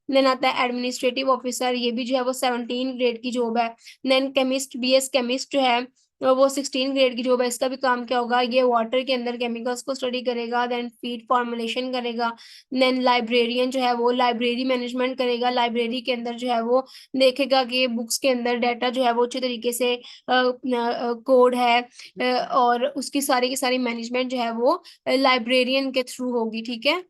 देन आता है एडमिनिस्ट्रेटिव ऑफिसर, ये भी जो है वो 17 ग्रेड की जॉब है। देन केमिस्ट, बीएस केमिस्ट जो है वो 16 ग्रेड की जॉब है। इसका भी काम क्या होगा, ये वाटर के अंदर केमिकल्स को स्टडी करेगा, देन फीड फॉर्मुलेशन करेगा। देन लाइब्रेरियन जो है वो लाइब्रेरी मैनेजमेंट करेगा, लाइब्रेरी के अंदर जो है वो देखेगा कि बुक्स के अंदर डाटा जो है वो अच्छे तरीके से कोड है, और उसकी सारी की सारी मैनेजमेंट जो है वो लाइब्रेरियन के थ्रू होगी, ठीक है।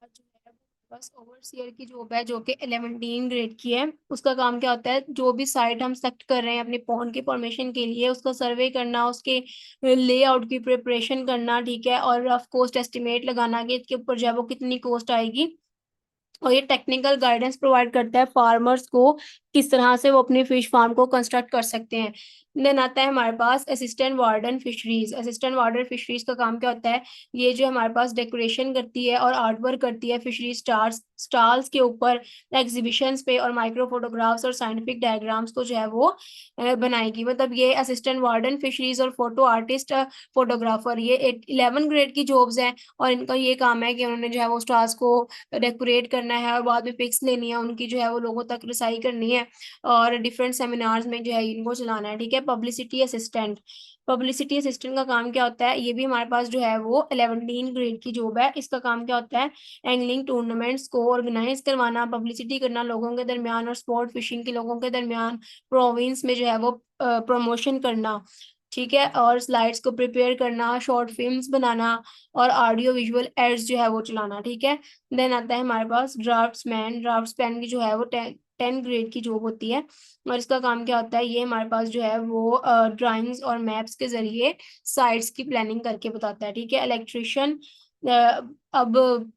जो है बस ओवरसियर की जॉब है जो कि 11 ग्रेड की है। उसका काम क्या होता है, जो भी साइट हम सेलेक्ट कर रहे हैं अपने पॉन्ड की फॉर्मेशन के लिए, उसका सर्वे करना, उसके लेआउट की प्रिपरेशन करना, ठीक है, और रफ कॉस्ट एस्टिमेट लगाना कि इसके ऊपर जो है वो कितनी कॉस्ट आएगी। और ये टेक्निकल गाइडेंस प्रोवाइड करता है फार्मर्स को, किस तरह से वो अपनी फिश फार्म को कंस्ट्रक्ट कर सकते हैं। देन आता है हमारे पास assistant warden fisheries. Assistant warden fisheries का काम क्या होता है, ये जो हमारे पास डेकोरेशन करती है और आर्ट वर्क करती है फिशरीज स्टार्स स्टॉल्स के ऊपर, एग्जीबिशंस पे, और माइक्रो फोटोग्राफ्स और साइंटिफिक डायग्राम्स को जो है वो बनाएगी। मतलब ये असिस्टेंट वार्डन फिशरीज और फोटो आर्टिस्ट फोटोग्राफर, ये 11 ग्रेड की जॉब्स हैं। और इनका ये काम है कि उन्होंने जो है वो स्टार्स को डेकोरेट करना है और बाद में पिक्स लेनी है, उनकी जो है वो लोगों तक रसाई करनी है, और डिफरेंट सेमिनार्स में जो है इनको चलाना है, ठीक है। पब्लिसिटी असिस्टेंट, पब्लिसिटी असिस्टेंट का काम क्या होता है, ये भी हमारे पास जो है वो 11 ग्रेड की जॉब है। इसका काम क्या होता है, एंगलिंग टूर्नामेंट्स को ऑर्गेनाइज करवाना, पब्लिसिटी करना लोगों के दरमियान, और स्पोर्ट फिशिंग के लोगों के दरमियान प्रोविंस में जो है वो प्रमोशन करना, ठीक है, और स्लाइड्स को प्रिपेयर करना, शॉर्ट फिल्म्स बनाना, और ऑडियो विजुअल एड्स जो है वो चलाना, ठीक है। देन आता है हमारे पास ड्राफ्ट्समैन। ड्राफ्ट्समैन की जो है वो 10 ग्रेड की जॉब होती है। और इसका काम क्या होता है, ये हमारे पास जो है वो ड्राइंग्स और मैप्स के जरिए साइट्स की प्लानिंग करके बताता है, ठीक है। इलेक्ट्रिशियन, अब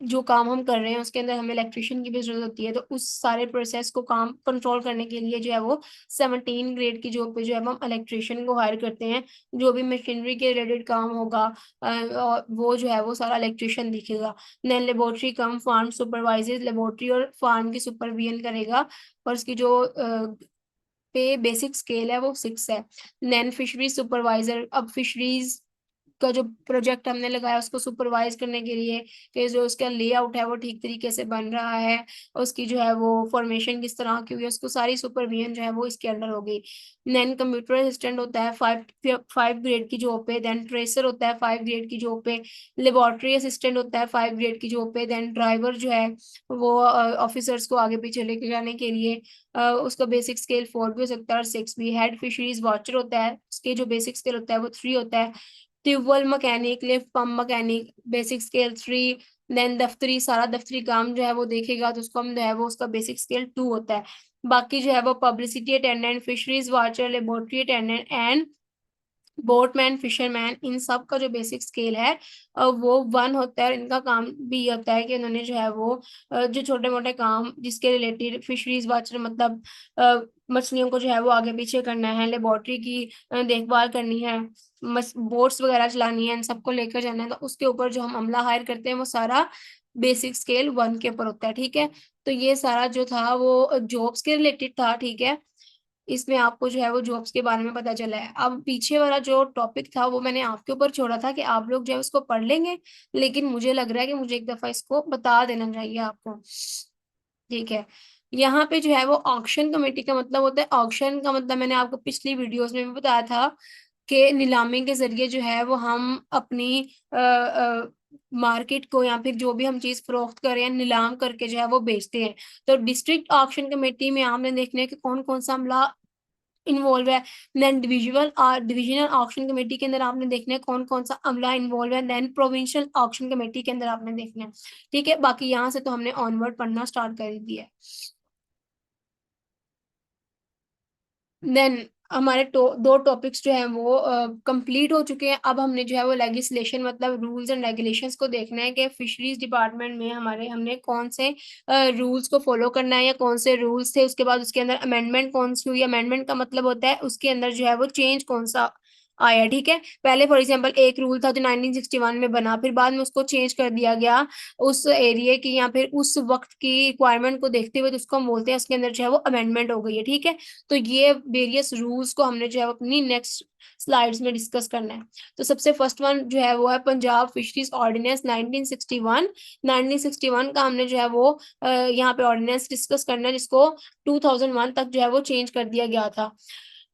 जो काम हम कर रहे हैं उसके अंदर हमें इलेक्ट्रिशियन की भी जरूरत होती है, तो उस सारे प्रोसेस को काम कंट्रोल करने के लिए जो है वो 17 ग्रेड की जॉब पे जो है वो हम इलेक्ट्रिशियन को हायर करते हैं। जो भी मशीनरी के रिलेटेड काम होगा और वो जो है वो सारा इलेक्ट्रिशियन दिखेगा। देन लेबोरेटरी कम फार्म सुपरवाइजर, लेबोरेटरी और फार्म की सुपरविजन करेगा, और उसकी जो पे बेसिक स्केल है वो 6 है। देन फिशरीज सुपरवाइजर, अब फिशरीज का जो प्रोजेक्ट हमने लगाया उसको सुपरवाइज करने के लिए कि जो उसका लेआउट है वो ठीक तरीके से बन रहा है, उसकी जो है वो फॉर्मेशन किस तरह की हुई है, उसको सारी सुपरविजन जो है वो इसके अंडर होगी। देन कंप्यूटर असिस्टेंट होता है 5 ग्रेड की जॉब पे। देन ट्रेसर होता है 5 ग्रेड की जॉब पे। लेबोरेटरी असिस्टेंट होता है 5 ग्रेड की जॉब पे। देन ड्राइवर जो है वो ऑफिसर्स को आगे पीछे लेके जाने के लिए उसका बेसिक स्केल 4 भी हो सकता है और 6 भी। हेड फिशरीज वॉचर होता है, उसके जो बेसिक स्केल होता है वो 3 होता है। Tubewell mechanic, lift pump mechanic, basic scale 3। Then दफ्तरी, सारा दफ्तरी काम जो है वो देखेगा तो उसको हम जो है वो उसका बेसिक स्केल 2 होता है। बाकी जो है वो publicity attendant, fisheries watcher, laboratory attendant and boatman, fisherman, इन सब का जो बेसिक स्केल है वो 1 होता है। और इनका काम भी ये होता है कि उन्होंने जो है वो जो छोटे मोटे काम जिसके रिलेटेड फिशरीज वाचर मतलब मछलियों को जो है वो आगे पीछे करना है, लेबोरेटरी की देखभाल करनी है, बोट्स वगैरह चलानी है, इन सबको लेकर जाना है, तो उसके ऊपर जो हम अमला हायर करते हैं वो सारा बेसिक स्केल 1 के ऊपर होता है, ठीक है। तो ये सारा जो था वो जॉब्स के रिलेटेड था, ठीक है। इसमें आपको जो है वो जॉब्स के बारे में पता चला है। अब पीछे वाला जो टॉपिक था वो मैंने आपके ऊपर छोड़ा था कि आप लोग जो है उसको पढ़ लेंगे, लेकिन मुझे लग रहा है कि मुझे एक दफा इसको बता देना चाहिए आपको, ठीक है। यहाँ पे जो है वो ऑक्शन कमेटी का मतलब होता है, ऑक्शन का मतलब मैंने आपको पिछली वीडियोस में भी बताया था कि नीलामी के जरिए जो है वो हम अपनी मार्केट को या फिर जो भी हम चीज फरोख्त करें नीलाम करके जो है वो बेचते हैं। तो डिस्ट्रिक्ट ऑक्शन कमेटी में आपने देखना है कि कौन कौन सा अमला इन्वॉल्व है। देन डिविजनल ऑक्शन कमेटी के अंदर आपने देखना है कौन कौन सा अमला इन्वॉल्व है। देन प्रोविंशियल ऑक्शन कमेटी के अंदर आपने देखना है। ठीक है, बाकी यहाँ से तो हमने ऑनवर्ड पढ़ना स्टार्ट कर दिया है। देन हमारे दो टॉपिक्स जो है वो कंप्लीट हो चुके हैं। अब हमने जो है वो लेजिस्लेशन मतलब रूल्स एंड रेगुलेशंस को देखना है कि फिशरीज डिपार्टमेंट में हमने कौन से रूल्स को फॉलो करना है या कौन से रूल्स थे, उसके बाद उसके अंदर अमेंडमेंट कौन सी हुई। अमेंडमेंट का मतलब होता है उसके अंदर जो है वो चेंज कौन सा आया। ठीक है, पहले फॉर एग्जांपल एक रूल था जो 1961 में बना, फिर बाद में उसको चेंज कर दिया गया उस एरिया की या फिर उस वक्त की रिक्वायरमेंट को देखते हुए, तो उसको हम बोलते हैं उसके अंदर जो है वो अमेंडमेंट हो गई है। ठीक है, तो ये वेरियस रूल्स को हमने जो है अपनी नेक्स्ट स्लाइड्स में डिस्कस करना है। तो सबसे फर्स्ट वन जो है वो है पंजाब फिशरीज ऑर्डिनेंस 1961। 1961 का हमने जो है वो यहाँ पे ऑर्डिनेंस डिस्कस करना है, जिसको 2001 तक जो है वो चेंज कर दिया गया था।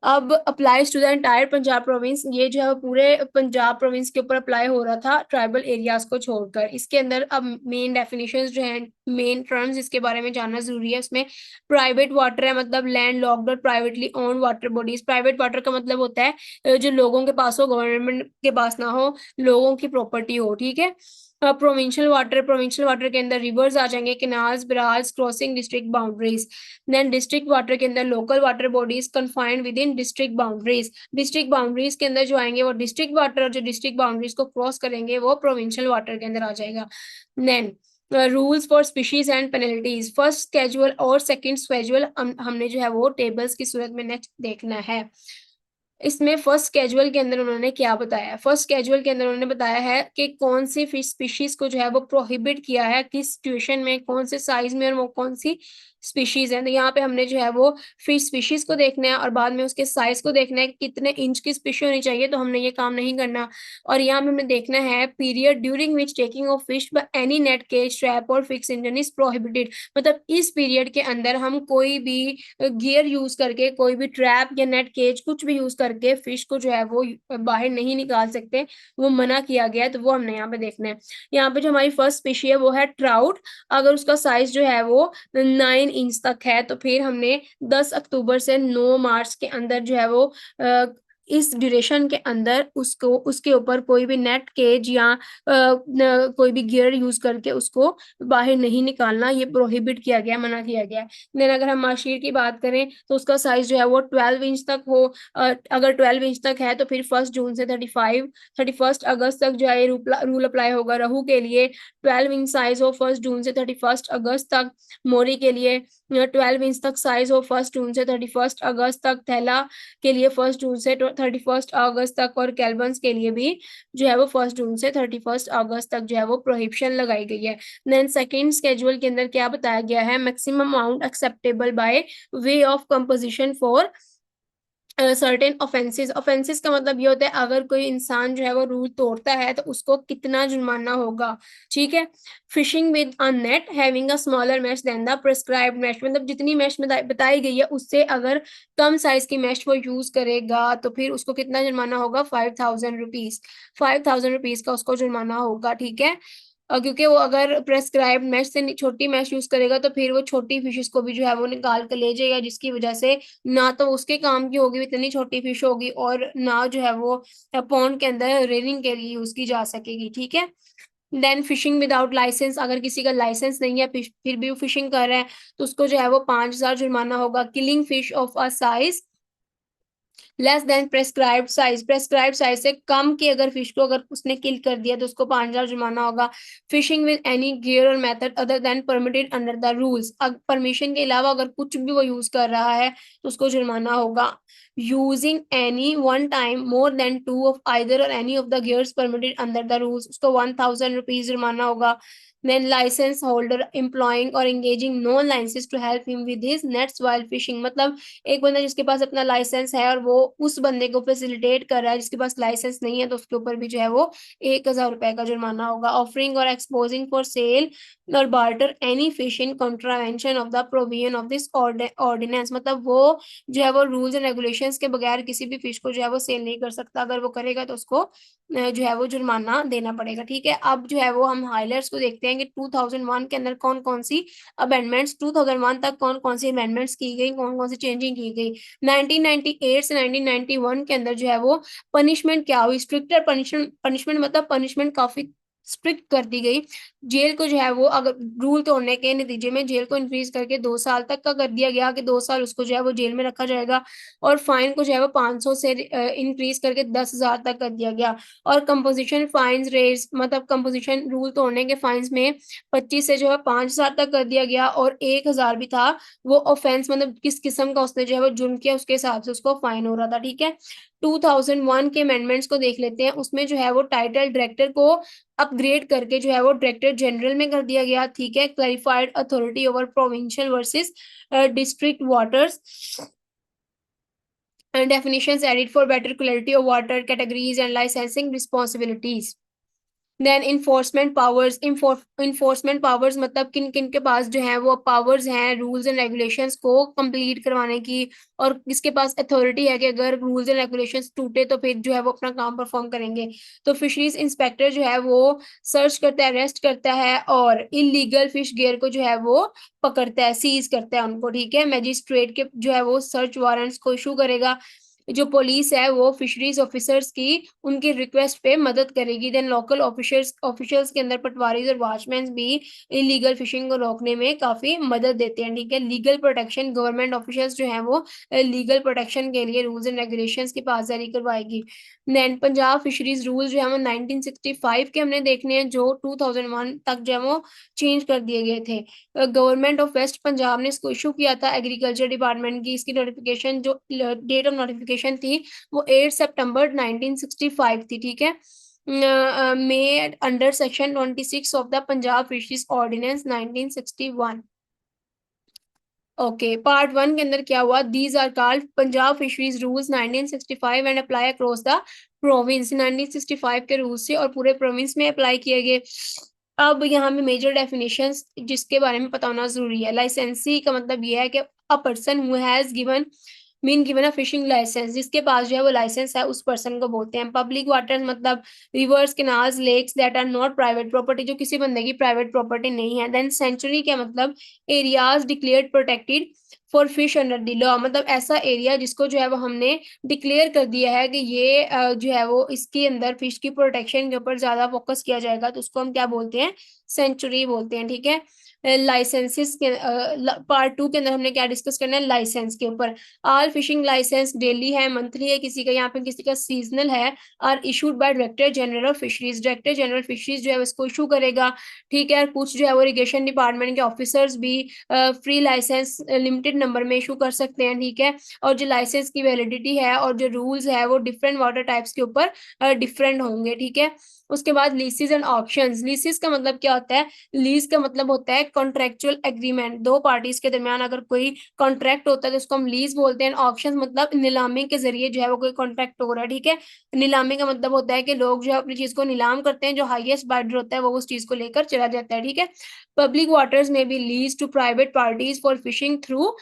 अब applies to the entire Punjab province, ये जो है वो पूरे पंजाब प्रोविंस के ऊपर अप्लाई हो रहा था ट्राइबल एरियाज को छोड़कर। इसके अंदर अब मेन डेफिनेशंस जो हैं, मेन टर्म्स इसके बारे में जानना जरूरी है। इसमें प्राइवेट वाटर है मतलब लैंड लॉक्ड और privately owned water bodies. Private water का मतलब होता है जो लोगों के पास हो, गवर्नमेंट के पास ना हो, लोगों की प्रॉपर्टी हो। ठीक है, प्रोविंशियल वाटर के अंदर रिवर्स आ जाएंगे, canals, barrage crossing district boundaries. Then district water के अंदर local water bodies confined within district boundaries. District boundaries के अंदर जो आएंगे वो डिस्ट्रिक्ट वाटर, और जो डिस्ट्रिक्ट बाउंड्रीज को क्रॉस करेंगे वो प्रोविंशियल वाटर के अंदर आ जाएगा। Then rules for species and penalties, first casual और सेकंड कैजुअल हमने जो है वो टेबल्स की सूरत में नेक्स्ट देखना है। इसमें फर्स्ट कैजुअल के अंदर उन्होंने क्या बताया है, फर्स्ट कैजुअल के अंदर उन्होंने बताया है कि कौन सी फिश स्पीशीज को जो है वो प्रोहिबिट किया है, किस सिचुएशन में, कौन से साइज में, और वो कौन सी स्पीशीज है। तो यहाँ पे हमने जो है वो फिश स्पीशीज को देखना है और बाद में उसके साइज को देखना है कि कितने इंच की स्पीशी होनी चाहिए, तो हमने ये काम नहीं करना। और यहाँ पे हमें देखना है period during which taking of fish by any net cage trap और फिक्स इंजन इज प्रोहिबिटेड, मतलब इस पीरियड के अंदर हम कोई भी गियर यूज करके, कोई भी ट्रैप या नेट केज कुछ भी यूज करके फिश को जो है वो बाहर नहीं निकाल सकते, वो मना किया गया है। तो वो हमने यहाँ पे देखना है। यहाँ पे जो हमारी फर्स्ट स्पीशी है वो है ट्राउट। अगर उसका साइज जो है वो 9 इंच तक है, तो फिर हमने 10 अक्टूबर से 9 मार्च के अंदर जो है वो इस ड्यूरेशन के अंदर उसको उसके ऊपर कोई भी नेट केज या कोई भी गियर यूज करके उसको बाहर नहीं निकालना, ये प्रोहिबिट किया गया, मना किया गया है। देन अगर हम माशीर की बात करें तो उसका साइज जो है वो 12 इंच तक हो। अगर 12 इंच तक है तो फिर 1 जून से 31 अगस्त तक जो है रूल अप्लाई होगा। रहू के लिए 12 इंच साइज हो 1 जून से 31 अगस्त तक। मोरी के लिए 12 इंच तक साइज हो 1 जून से 31 अगस्त तक। थैला के लिए 1 जून से 31 अगस्त तक। और कैलबन्स के लिए भी जो है वो 1 जून से 31 अगस्त तक जो है वो प्रोहिबिशन लगाई गई है। देन सेकेंड स्केड्यूल के अंदर क्या बताया गया है, maximum amount acceptable by way of composition for certain offences. Offences का मतलब ये होता है अगर कोई इंसान जो है वो रूल तोड़ता है तो उसको कितना जुर्माना होगा। ठीक है, fishing with a net having a smaller mesh than the prescribed mesh, मतलब जितनी मैश में बताई गई है उससे अगर कम साइज की मैश वो यूज करेगा तो फिर उसको कितना जुर्माना होगा, 5,000 रुपीज। 5,000 रुपीज का उसको जुर्माना होगा। ठीक है, क्योंकि वो अगर प्रेस्क्राइब्ड मैश से छोटी मैश यूज करेगा तो फिर वो छोटी फिशेस को भी जो है वो निकाल कर ले जाएगा, जिसकी वजह से ना तो उसके काम की होगी, इतनी छोटी फिश होगी, और ना जो है वो पॉन्ड के अंदर रेनिंग के लिए यूज की जा सकेगी। ठीक है, देन फिशिंग विदाउट लाइसेंस, अगर किसी का लाइसेंस नहीं है फिर भी वो फिशिंग कर रहा है तो उसको जो है वो 5,000 जुर्माना होगा। Killing fish of a size less than prescribed size, prescribed size से कम की अगर फिश को अगर उसने किल कर दिया तो उसको 5,000 जुर्माना होगा। फिशिंग विद एनी गियर और method other than permitted under the rules, permission के अलावा अगर कुछ भी वो यूज कर रहा है तो उसको जुर्माना होगा। Using any one time more than two of either or any of the gears permitted under the rules, उसको 1,000 रुपीज जुर्माना होगा। then license holder employing or engaging non license to help him with his nets while fishing, मतलब एक बंदा जिसके पास अपना licence है और वो उस बंदे को फैसिलिटेट कर रहा है जिसके पास लाइसेंस नहीं है तो उसके ऊपर भी जो है वो 1,000 रुपए का जुर्माना होगा। ऑफरिंग और एक्सपोजिंग फॉर सेल और barter any fish in contravention of the provision of this ordinance, मतलब वो जो है वो रूल्स एंड रेगुलेशंस के बगैर किसी भी फिश को जो है वो सेल नहीं कर सकता, अगर वो करेगा तो उसको जो है वो जुर्माना देना पड़ेगा। ठीक है, अब जो है वो हम हाइलाइट्स को देखते हैं कि 2001 के अंदर कौन कौन सी अमेंडमेंट्स, 2001 तक कौन कौन सी अमेंडमेंट्स की गई, कौन कौन सी चेंजिंग की गई। 1998 से 1991 के अंदर जो है वो पनिशमेंट क्या हुई, स्ट्रिक्टर पनिशमेंट, पनिशमेंट मतलब पनिशमेंट काफी स्ट्रिक्ट कर दी गई। जेल को जो है वो अगर रूल तोड़ने के नतीजे में जेल को इंक्रीज करके 2 साल तक का कर दिया गया कि 2 साल उसको जो है वो जेल में रखा जाएगा, और फाइन को जो है वो 500 से इंक्रीज करके 10,000 तक कर दिया गया। और कंपोजिशन फाइन्स रेज मतलब कंपोजिशन रूल तोड़ने के फाइन्स में 25 से जो है 5,000 तक कर दिया गया, और 1,000 भी था वो ऑफेंस मतलब किस किस्म का उसने जो है वो जुर्म किया उसके हिसाब से उसको फाइन हो रहा था। ठीक है, 2001 के अमेंडमेंट्स को देख लेते हैं। उसमें जो है वो टाइटल डायरेक्टर को अपग्रेड करके जो है वो डायरेक्टर जनरल में कर दिया गया। ठीक है, clarified authority over provincial versus district waters, and definitions added for better clarity of water categories and licensing responsibilities. Then enforcement powers, enforcement powers मतलब किन किन के पास जो है वो पावर्स हैं रूल्स एंड रेगुलेशंस को कंप्लीट करवाने की, और किसके पास अथॉरिटी है कि अगर रूल्स एंड रेगुलेशंस टूटे तो फिर जो है वो अपना काम परफॉर्म करेंगे। तो फिशरीज इंस्पेक्टर जो है वो सर्च करता है, अरेस्ट करता है, और इलीगल फिश गियर को जो है वो पकड़ता है, सीज करता है उनको। ठीक है, मैजिस्ट्रेट के जो है वो सर्च वारंट्स को इशू करेगा। जो पुलिस है वो फिशरीज ऑफिसर्स की उनकी रिक्वेस्ट पे मदद करेगी। देन लोकल ऑफिसर्स ऑफिशियल्स के अंदर पटवारीज और वॉचमैन भी इलीगल फिशिंग को रोकने में काफी मदद देते हैं। ठीक है, लीगल प्रोटेक्शन, गवर्नमेंट ऑफिसर्स जो है वो लीगल प्रोटेक्शन के लिए रूल्स एंड रेगुलेशंस की पासदारी करवाएगी। देन पंजाब फिशरीज रूल जो है वो 1965 के हमने देखने हैं, जो 2001 तक जो है वो चेंज कर दिए गए थे। गवर्नमेंट ऑफ वेस्ट पंजाब ने इसको इशू किया था एग्रीकल्चर डिपार्टमेंट की। इसकी नोटिफिकेशन जो डेट ऑफ नोटिफिकेशन थी वो 8 सितंबर 1965 थी। ठीक है, made under section 26 of the Punjab fisheries ordinance 1961। Okay, part one के अंदर क्या हुआ, these are called Punjab fisheries rules 1965 and apply across the province. 1965 के रूल्स से और पूरे प्रोविंस में अप्लाई किए गए। अब यहाँ में मेजर डेफिनेशंस जिसके बारे में पता होना जरूरी है। लाइसेंसी का मतलब यह है कि a person who has given a fishing licence, जिसके पास जो है वो लाइसेंस है उस पर्सन को बोलते हैं। पब्लिक वाटर्स मतलब rivers, canals, lakes that are not private property, जो किसी बंदे की प्राइवेट प्रॉपर्टी नहीं है। देन सेंचुरी का मतलब areas declared protected for fish under the law, मतलब ऐसा एरिया जिसको जो है वो हमने डिक्लेयर कर दिया है कि ये जो है वो इसके अंदर फिश की प्रोटेक्शन के ऊपर ज्यादा फोकस किया जाएगा, तो उसको हम क्या बोलते हैं, सेंचुरी बोलते हैं। ठीक है, लाइसेंसेस के पार्ट टू के अंदर हमने क्या डिस्कस करना है, लाइसेंस के ऊपर। ऑल फिशिंग लाइसेंस डेली है, मंथली है, किसी का यहाँ पे किसी का सीजनल है, are issued by director general of fisheries. Director general fisheries जो है उसको इशू करेगा। ठीक है, कुछ जो है वो इरिगेशन डिपार्टमेंट के ऑफिसर्स भी फ्री लाइसेंस लिमिटेड नंबर में इशू कर सकते हैं। ठीक है, और जो लाइसेंस की वैलिडिटी है और जो रूल्स है वो डिफरेंट वाटर टाइप्स के ऊपर डिफरेंट होंगे। ठीक है, उसके बाद लीसेस एंड ऑक्शंस। लीसेस का मतलब क्या होता है, लीज का मतलब होता है कॉन्ट्रेक्चुअल एग्रीमेंट, दो पार्टीज के दरमियान अगर कोई कॉन्ट्रैक्ट होता है तो उसको हम लीज बोलते हैं। ऑक्शन मतलब नीलामी के जरिए जो है वो कोई कॉन्ट्रैक्ट हो रहा है। ठीक है, नीलामी का मतलब होता है कि लोग जो है अपनी चीज को नीलाम करते हैं, जो हाईएस्ट बाइडर होता है वो उस चीज को लेकर चला जाता है। ठीक है, पब्लिक वाटर्स में भी lease to private parties for fishing through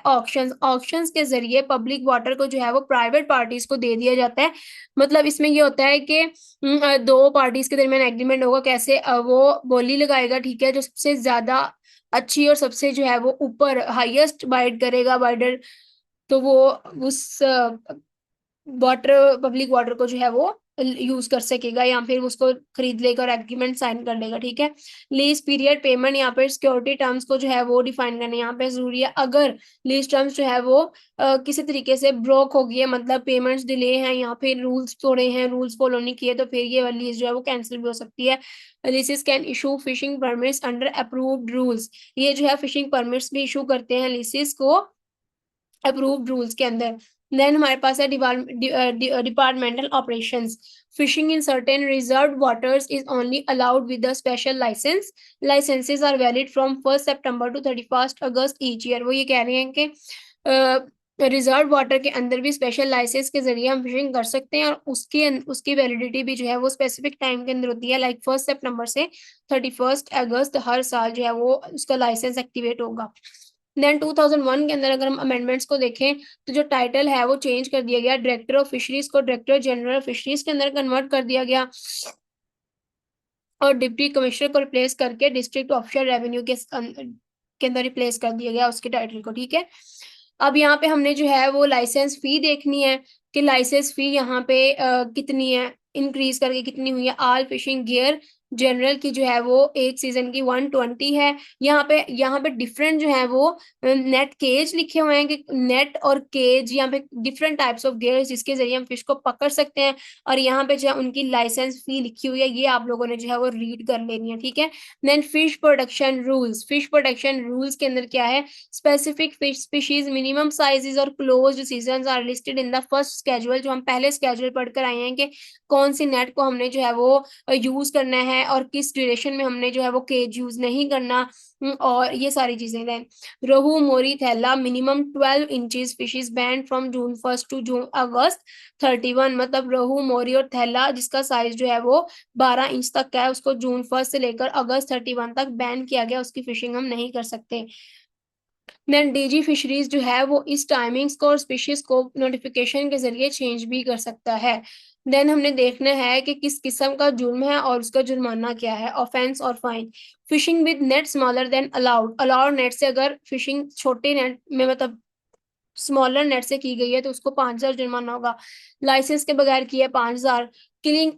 auctions. Auctions के जरिए पब्लिक वाटर को जो है वो प्राइवेट पार्टीज को दे दिया जाता है। मतलब इसमें ये होता है कि दो पार्टीज के दरमियान एग्रीमेंट होगा, कैसे वो बोली लगाएगा। ठीक है, जो सबसे ज्यादा अच्छी और सबसे जो है वो ऊपर हाईएस्ट बाइड करेगा बाइडर, तो वो उस वाटर पब्लिक वाटर को जो है वो यूज कर सकेगा, या फिर उसको खरीद लेगा और एग्रीमेंट साइन कर लेगा। ठीक है, लीज पीरियड, पेमेंट, यहाँ पे सिक्योरिटी टर्म्स को जो है वो डिफाइन करना यहाँ पे जरूरी है। अगर लीज टर्म्स जो है वो किसी तरीके से ब्रोक हो गई है, मतलब पेमेंट्स डिले हैं या फिर रूल्स तोड़े हैं, रूल्स फॉलो नहीं किए, तो फिर ये लीज जो है वो कैंसिल भी हो सकती है। लीजेस can issue fishing permits under approved rules. ये जो है फिशिंग परमिट्स भी इशू करते हैं लीजेस को अप्रूव्ड रूल्स के अंदर। देन हमारे पास है departmental operations. Fishing in certain reserve waters is only allowed with a special licence. Licences are valid from 1 September to 31 August each year. वो ये कह रहे हैं कि रिजर्व वाटर के अंदर भी स्पेशल लाइसेंस के जरिए हम फिशिंग कर सकते हैं, और उसकी वैलिडिटी भी जो है वो स्पेसिफिक टाइम के अंदर होती है, लाइक 1 सितंबर से 31 अगस्त हर साल जो है वो उसका लाइसेंस एक्टिवेट होगा। देन 2001 के अंदर अगर हम अमेंडमेंट्स को देखें तो जो टाइटल है वो चेंज कर दिया गया, डायरेक्टर ऑफ फिशरीज को डायरेक्टर जनरल ऑफ फिशरीज के अंदर कन्वर्ट कर दिया गया और डिप्टी कमिश्नर को रिप्लेस करके डिस्ट्रिक्ट ऑफिसर रेवेन्यू के अंदर रिप्लेस कर दिया गया उसके टाइटल को। ठीक है, अब यहाँ पे हमने जो है वो लाइसेंस फी देखनी है कि लाइसेंस फी यहाँ पे कितनी है, इंक्रीज करके कितनी हुई है। ऑल फिशिंग गियर जनरल की जो है वो एक सीजन की 120 है। यहाँ पे डिफरेंट जो है वो नेट केज लिखे हुए हैं कि नेट और केज, यहाँ पे डिफरेंट टाइप्स ऑफ गियर जिसके जरिए हम फिश को पकड़ सकते हैं। और यहाँ पे जो है उनकी लाइसेंस फी लिखी हुई है, ये आप लोगों ने जो है वो रीड कर लेनी है। ठीक है, then fish production rules. Fish production rules के अंदर क्या है, specific fish species, minimum sizes और closed season are listed in the first schedule. जो हम पहले स्केड्यूल पढ़कर आए हैं कि कौन सी नेट को हमने जो है वो यूज करना है और किस ड्यूरेशन में हमने जो है वो केज यूज नहीं करना, और ये सारी चीजें हैं। Rohu, mori, thaila minimum 12 inches fishes banned from June 1 to June August 31। मतलब रोहू, मोरी और थैला जिसका साइज जो है वो 12 इंच तक का है, उसको जून 1 से लेकर अगस्त 31 तक बैन किया गया, उसकी फिशिंग हम नहीं कर सकते। देन डीजी फिशरीज जो है वो इस टाइमिंग्स को और स्पीशीज को नोटिफिकेशन के जरिए चेंज भी कर सकता है। देन हमने देखना है कि किस किस्म का जुर्म है और उसका जुर्माना क्या है, ऑफेंस और fine. Fishing with net smaller than allowed, allowed net से अगर फिशिंग छोटे नेट में मतलब स्मॉलर नेट से की गई है तो उसको 5,000 जुर्माना होगा। लाइसेंस के बगैर की है 5,000। Killing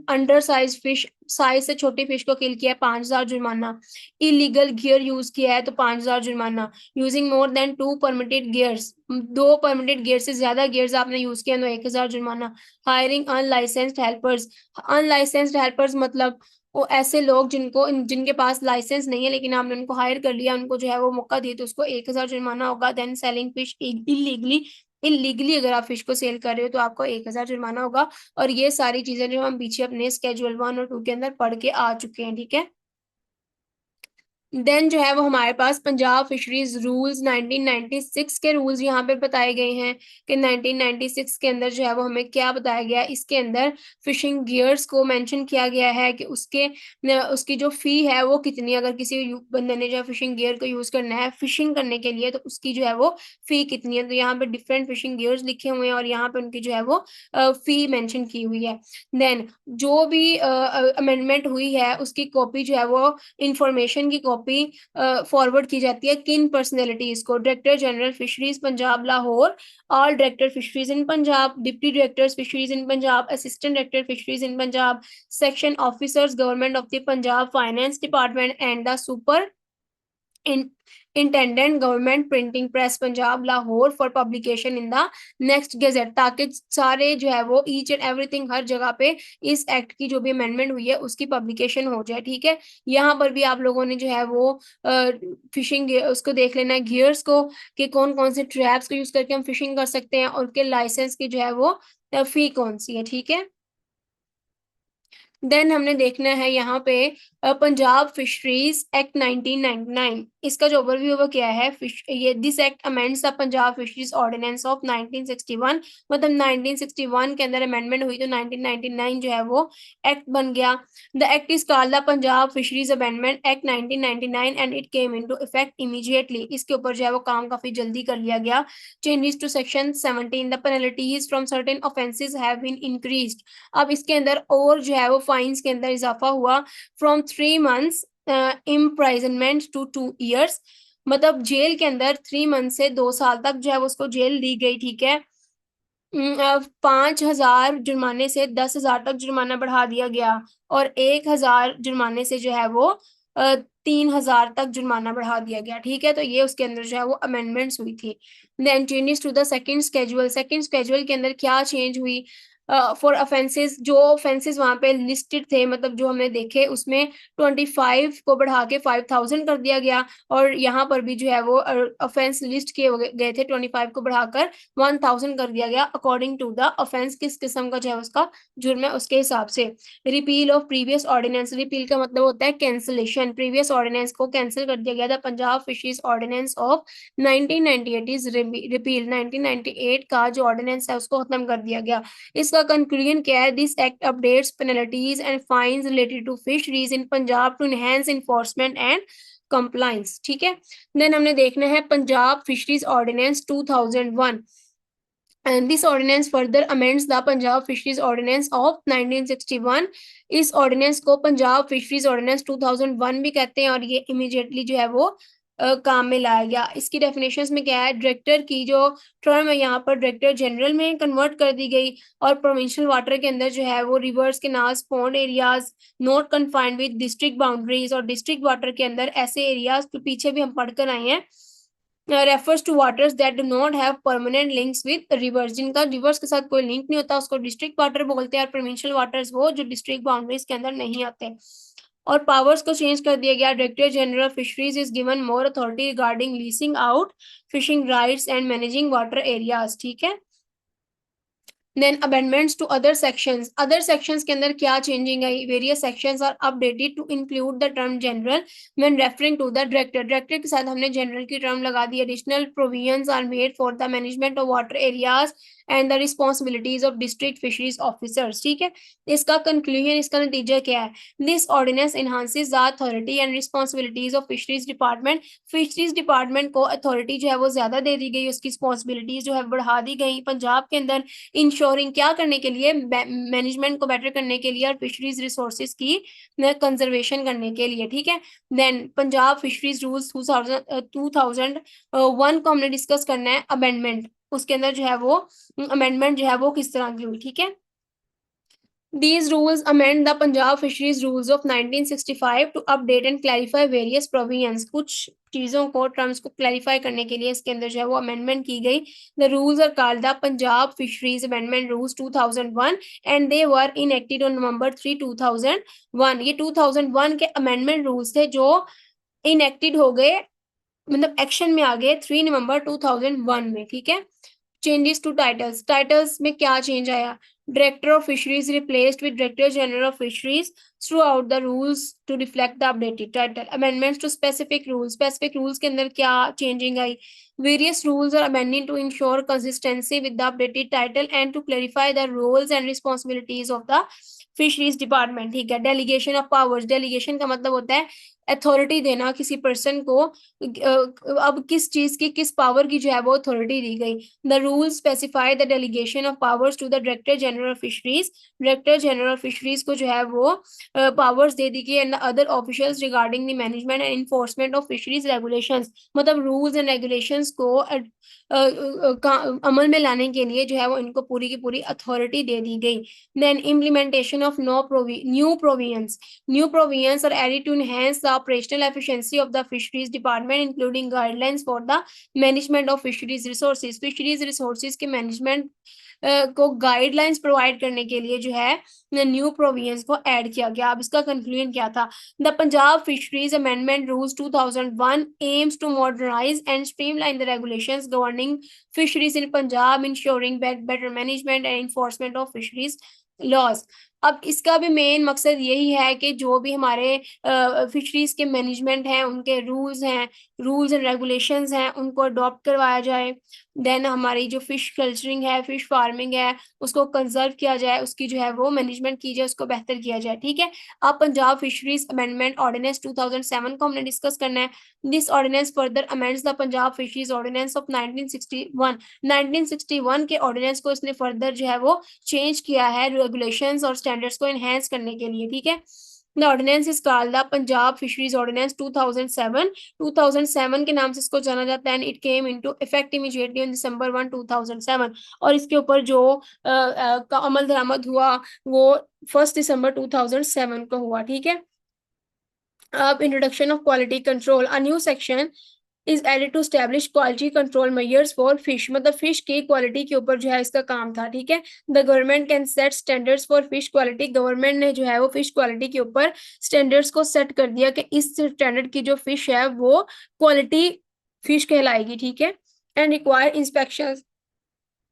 under size fish, size से छोटी फिश को किल किया है 5,000 जुर्माना। इलीगल गियर यूज किया है तो 5,000 जुर्माना। Using more than 2 permitted gears, 2 permitted gear से ज्यादा गियर्स आपने यूज किया तो 1,000 जुर्माना। Hiring unlicensed helpers, unlicensed helpers मतलब वो ऐसे लोग जिनके पास लाइसेंस नहीं है लेकिन आपने उनको हायर कर लिया, उनको जो है वो मौका दिया तो उसको 1,000 जुर्माना होगा। Then selling fish illegally, illegally अगर आप फिश को सेल कर रहे हो तो आपको 1,000 जुर्माना होगा। और ये सारी चीजें जो हम पीछे अपने स्केड्यूल 1 और 2 के अंदर पढ़ के आ चुके हैं। ठीक है, देन जो है वो हमारे पास पंजाब फिशरीज रूल्स 1996 के रूल्स यहाँ पे बताए गए हैं कि 1996 के अंदर जो है वो हमें क्या बताया गया है। इसके अंदर फिशिंग गियर्स को मेंशन किया गया है कि उसकी जो फी है वो कितनी, अगर किसी बंदे ने जो फिशिंग गियर को यूज करना है फिशिंग करने के लिए तो उसकी जो है वो फी कितनी है। तो यहाँ पे डिफरेंट फिशिंग गियर्स लिखे हुए हैं और यहाँ पे उनकी जो है वो फी मेंशन की हुई है। देन जो भी अमेंडमेंट हुई है उसकी कॉपी जो है वो इंफॉर्मेशन की कॉपी फॉरवर्ड की जाती है किन पर्सनैलिटीज को, director general fisheries Punjab Lahore, all director fisheries in Punjab, deputy directors fisheries in Punjab, assistant director fisheries in Punjab, section officers government of the Punjab finance department and the super in intended government printing press Punjab Lahore for publication in the next gazette, ताकि सारे जो है वो each and everything हर जगह पे इस act की जो भी अमेंडमेंट हुई है उसकी पब्लिकेशन हो जाए। ठीक है, यहाँ पर भी आप लोगों ने जो है वो फिशिंग उसको देख लेना है, गियर्स को कि कौन कौन से ट्रैप्स को यूज करके हम फिशिंग कर सकते हैं और उनके लाइसेंस की जो है वो फी कौन सी है। ठीक है, देन हमने देखना है यहाँ पे पंजाब फिशरीज एक्ट 1999, इसका जो ओवरव्यू वो क्या है। फिश ये this act amends the Punjab fisheries ordinance of 1961, मतलब 1961 के अंदर अमेंडमेंट हुई तो 1999 जो है वो एक्ट बन गया। The act is called the Punjab fisheries amendment act 1999 and it came into effect immediately, इसके ऊपर जो है वो काम काफी जल्दी कर लिया गया। Changes to section 17, the penalties from certain offences have been increased, अब इसके अंदर और जो है वो फाइन्स के अंदर इजाफा हुआ फ्रॉम 3 मंथ्स इम्प्राइजनमेंट टू 2 ईयर्स, मतलब जेल के अंदर 3 मंथ से 2 साल तक जो है वो उसको जेल दी गई। ठीक है, 5,000 जुर्माने से 10,000 तक जुर्माना बढ़ा दिया गया और 1,000 जुर्माने से जो है वो 3,000 तक जुर्माना बढ़ा दिया गया। ठीक है, तो ये उसके अंदर जो है वो अमेंडमेंट्स हुई थी। Then changes to the second schedule, second schedule के अंदर क्या चेंज हुई, फॉर ऑफेंसेस, जो ऑफेंसेस वहां पे लिस्टेड थे मतलब जो हमने देखे उसमें 25 को बढ़ा के 5,000 कर दिया गया, और यहाँ पर भी जो है वो ऑफेंस लिस्ट किए गए थे 25 को बढ़ाकर 1,000 कर दिया गया अकॉर्डिंग टू द ऑफेंस, किस किस्म का जो है उसका जुर्म है उसके हिसाब से। Repeal of previous ordinance, repeal का मतलब होता है कैंसिलेशन, प्रीवियस ऑर्डिनेंस को कैंसिल कर दिया गया था। Punjab fisheries ordinance of 1998 is repeal, 1998 का जो ऑर्डिनेंस है उसको खत्म कर दिया गया। इसका कंक्लूजन क्या है, this act updates penalties and fines related to fisheries in Punjab to enhance enforcement and compliance, ठीक है। देन हमने देखना है Punjab fisheries ordinance 2001, and this ordinance further amends the Punjab Fisheries Ordinance of 1961। इस ऑर्डिनेंस को पंजाब फिशरीज ऑर्डिनेंस 2001 भी कहते हैं, और ये इमीडिएटली जो है वो काम में लाया गया। इसकी डेफिनेशंस में क्या है, डायरेक्टर की जो टर्म है यहाँ पर डायरेक्टर जनरल में कन्वर्ट कर दी गई, और प्रोविंशियल वाटर के अंदर जो है वो reverse canals pond areas not confined with district boundaries, और डिस्ट्रिक्ट वाटर के अंदर ऐसे एरियाज तो पीछे भी हम पढ़कर आए हैं, refers to waters that do not have permanent links with rivers, जिनका रिवर्स के साथ कोई लिंक नहीं होता उसको डिस्ट्रिक्ट वाटर बोलते हैं, और प्रोविंशियल वाटर्स वो जो डिस्ट्रिक्ट बाउंड्रीज के अंदर नहीं आते। और पावर्स को चेंज कर दिया गया, director general of fisheries is given more authority regarding leasing out fishing rights and managing water areas, ठीक है। Then amendments to other sections, other sections के अंदर क्या changing I, various sections are updated to include the term general when referring to the director, director के साथ हमने general की term लगा दी। additional provisions are made for the management of water areas and the responsibilities of district fisheries officers, ठीक है। इसका conclusion, इसका नतीजा क्या है, this ordinance enhances the authority and responsibilities of fisheries department, fisheries department को authority जो है वो ज्यादा दे दी गई, उसकी responsibilities जो है बढ़ा दी गई पंजाब के अंदर, इंश्योरिंग क्या करने के लिए, मैनेजमेंट को बेटर करने के लिए, और फिशरीज रिसोर्सेज की कंजर्वेशन करने के लिए, ठीक है। देन पंजाब फिशरीज रूल्स 2001 को हमने डिस्कस करना है, अमेंडमेंट उसके अंदर जो है वो अमेंडमेंट जो है वो किस तरह की हुई, ठीक है। These rules amend the Punjab Fisheries Rules of 1965 to update and clarify various provisions। कुछ चीजों को टर्म्स को क्लैरिफाई करने के लिए इसके अंदर जो है वो अमेंडमेंट की गई। The rules are called the Punjab Fisheries Amendment Rules 2001 and they were enacted on November 3, 2001। ये 2001 के अमेंडमेंट रूल्स थे जो इनेक्टेड हो गए, मतलब एक्शन में आ गए 3 नवंबर 2001 में, ठीक है। चेंजेस टू टाइटल्स, टाइटल्स में क्या चेंज आया, director of fisheries replaced with director general of fisheries throughout the rules to reflect the updated title. Amendments to specific rules के अंदर क्या चेंजिंग आई, various rules are amending to ensure consistency with the updated title and to clarify the roles and responsibilities of the fisheries department, ठीक है। Delegation of powers, delegation का मतलब होता है अथॉरिटी देना किसी पर्सन को, अब किस चीज की किस पावर की जो है वो अथॉरिटी दी गई। The rule specify the delegation of powers to the director general of fisheries, director general of fisheries को जो है वो पावर्स दे दी गई, and other officials regarding the management and enforcement of fisheries regulations, मतलब रूल्स एंड रेगुलेशंस को अमल में लाने के लिए जो है वो इनको पूरी की पूरी अथॉरिटी दे दी गई। Then implementation of new provisions are added to enhance the operational efficiency of the fisheries department, including guidelines for the management of fisheries resources। fisheries resources के management को गाइडलाइंस प्रोवाइड करने के लिए जो है न्यू प्रोविजंस को add किया गया। अब इसका कंक्लूजन क्या था, the Punjab fisheries amendment rules 2001 aims to modernise and streamline the regulations governing fisheries in Punjab, ensuring better management and enforcement of fisheries laws. अब इसका भी मेन मकसद यही है कि जो भी हमारे फिशरीज के मैनेजमेंट हैं, उनके रूल्स एंड रेगुलेशंस हैं, उनको अडॉप्ट करवाया जाए। देन हमारी जो फिश कल्चरिंग है, फिश फार्मिंग है, उसको कंजर्व किया जाए, उसकी जो है वो मैनेजमेंट की जाए, उसको बेहतर किया जाए, ठीक है। अब पंजाब फिशरीज अमेंडमेंट ऑर्डिनेंस 2007 को हमने डिस्कस करना है। This ordinance further amends the Punjab fisheries ordinance of 1961 के ऑर्डिनेंस को इसने फर्दर जो है वो चेंज किया है रेगुलेशंस और स्टैंडर्ड्स को एनहेंस करने के लिए, ठीक है। The ordinance is called the Punjab Fisheries Ordinance 2007। 2007 के नाम से इसको जाना जाता है, and it came into effect immediately on December 1, 2007। और इसके ऊपर जो का अमल दरामद हुआ वो 1 दिसंबर 2007 को हुआ, ठीक है। अब introduction of quality control, a new section is added to establish quality control measures for fish, मतलब फिश की क्वालिटी के ऊपर जो है इसका काम था, ठीक है। The government can set standards for fish quality, government ने जो है वो फिश क्वालिटी के ऊपर स्टैंडर्ड्स को सेट कर दिया कि इस स्टैंडर्ड की जो फिश है वो क्वालिटी फिश कहलाएगी, ठीक है। एंड रिक्वायर इंस्पेक्शन,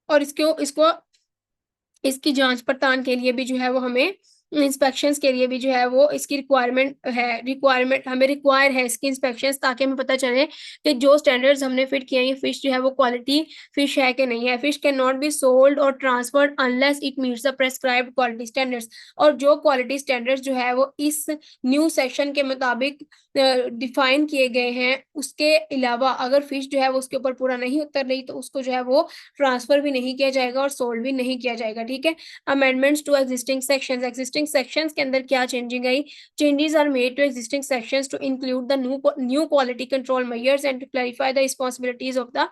और इसको इसकी जांच पड़ताल के लिए भी जो है वो हमें इंस्पेक्शंस के लिए भी जो है वो इसकी रिक्वायरमेंट हमें रिक्वायर है इसकी इंस्पेक्शंस, ताकि हमें पता चले कि जो स्टैंडर्ड्स हमने फिट किए हैं ये फिश जो है वो क्वालिटी फिश है कि नहीं है। Fish can not be sold or transferred unless it meets the prescribed quality standards. और जो क्वालिटी स्टैंडर्ड्स जो है वो इस न्यू सेक्शन के मुताबिक डिफाइन किए गए हैं, उसके अलावा अगर फिश जो है वो उसके ऊपर पूरा नहीं उतर रही तो उसको जो है वो ट्रांसफर भी नहीं किया जाएगा और सोल्ड भी नहीं किया जाएगा। ठीक है। Amendments to existing sections, existing sections के अंदर क्या चेंजिंग आई? Changes are made to existing sections to include the new quality control measures and to clarify the responsibilities of the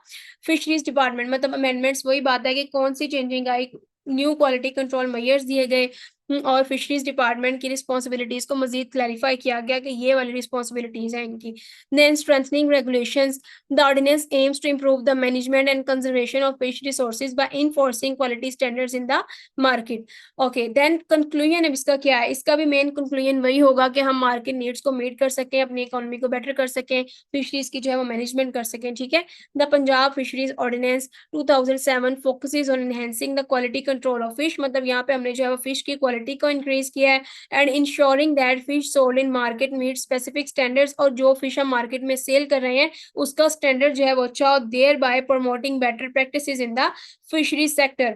fisheries department. मतलब अमेंडमेंट्स वही बात है कि कौन सी चेंजिंग आई, न्यू क्वालिटी कंट्रोल मेजर्स दिए गए और फिशरीज डिपार्टमेंट की रिस्पांसिबिलिटीज को मजीद क्लैरिफाई किया गया कि ये वाली रिस्पांसिबिलिटीज हैं इनकी। Then strengthening regulations, the ordinance aims to improve the management and conservation of fish resources by enforcing quality standards in the market. Okay, then conclusion अब इसका क्या है? इसका भी मेन कंक्लूजन वही होगा कि हम मार्केट नीड्स को मीट कर सकें, अपनी इकोनॉमी को बेटर कर सकें, फिशरीज की जो है वो मैनेजमेंट कर सकें। ठीक है। The Punjab fisheries ordinance 2007 focuses on enhancing the quality control of fish. मतलब यहाँ पे हमने जो है वो फिश की क्वालिटी को इंक्रीज किया है and ensuring that fish sold in market meet specific standards. और जो फिश हम मार्केट में सेल कर रहे हैं उसका स्टैंडर्ड जो है वो अच्छा हो, thereby promoting better practices in the fishery sector.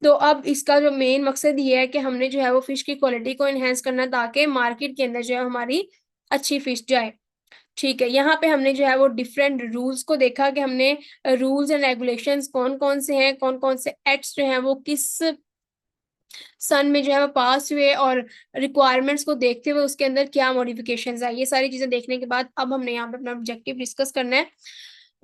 तो अब इसका जो मेन मकसद ये है कि हमने जो है वो फिश की क्वालिटी को एनहेंस करना ताकि मार्केट के अंदर जो है हमारी अच्छी फिश जाए। ठीक है। यहाँ पे हमने जो है वो डिफरेंट रूल्स को देखा कि हमने रूल्स एंड रेगुलेशंस कौन कौन से हैं, कौन कौन से एक्ट्स जो हैं वो किस सन में जो है वो पास हुए और रिक्वायरमेंट्स को देखते हुए उसके अंदर क्या मॉडिफिकेशंस है। ये सारी चीजें देखने के बाद अब हमने यहाँ पे अपना ऑब्जेक्टिव डिस्कस करना है।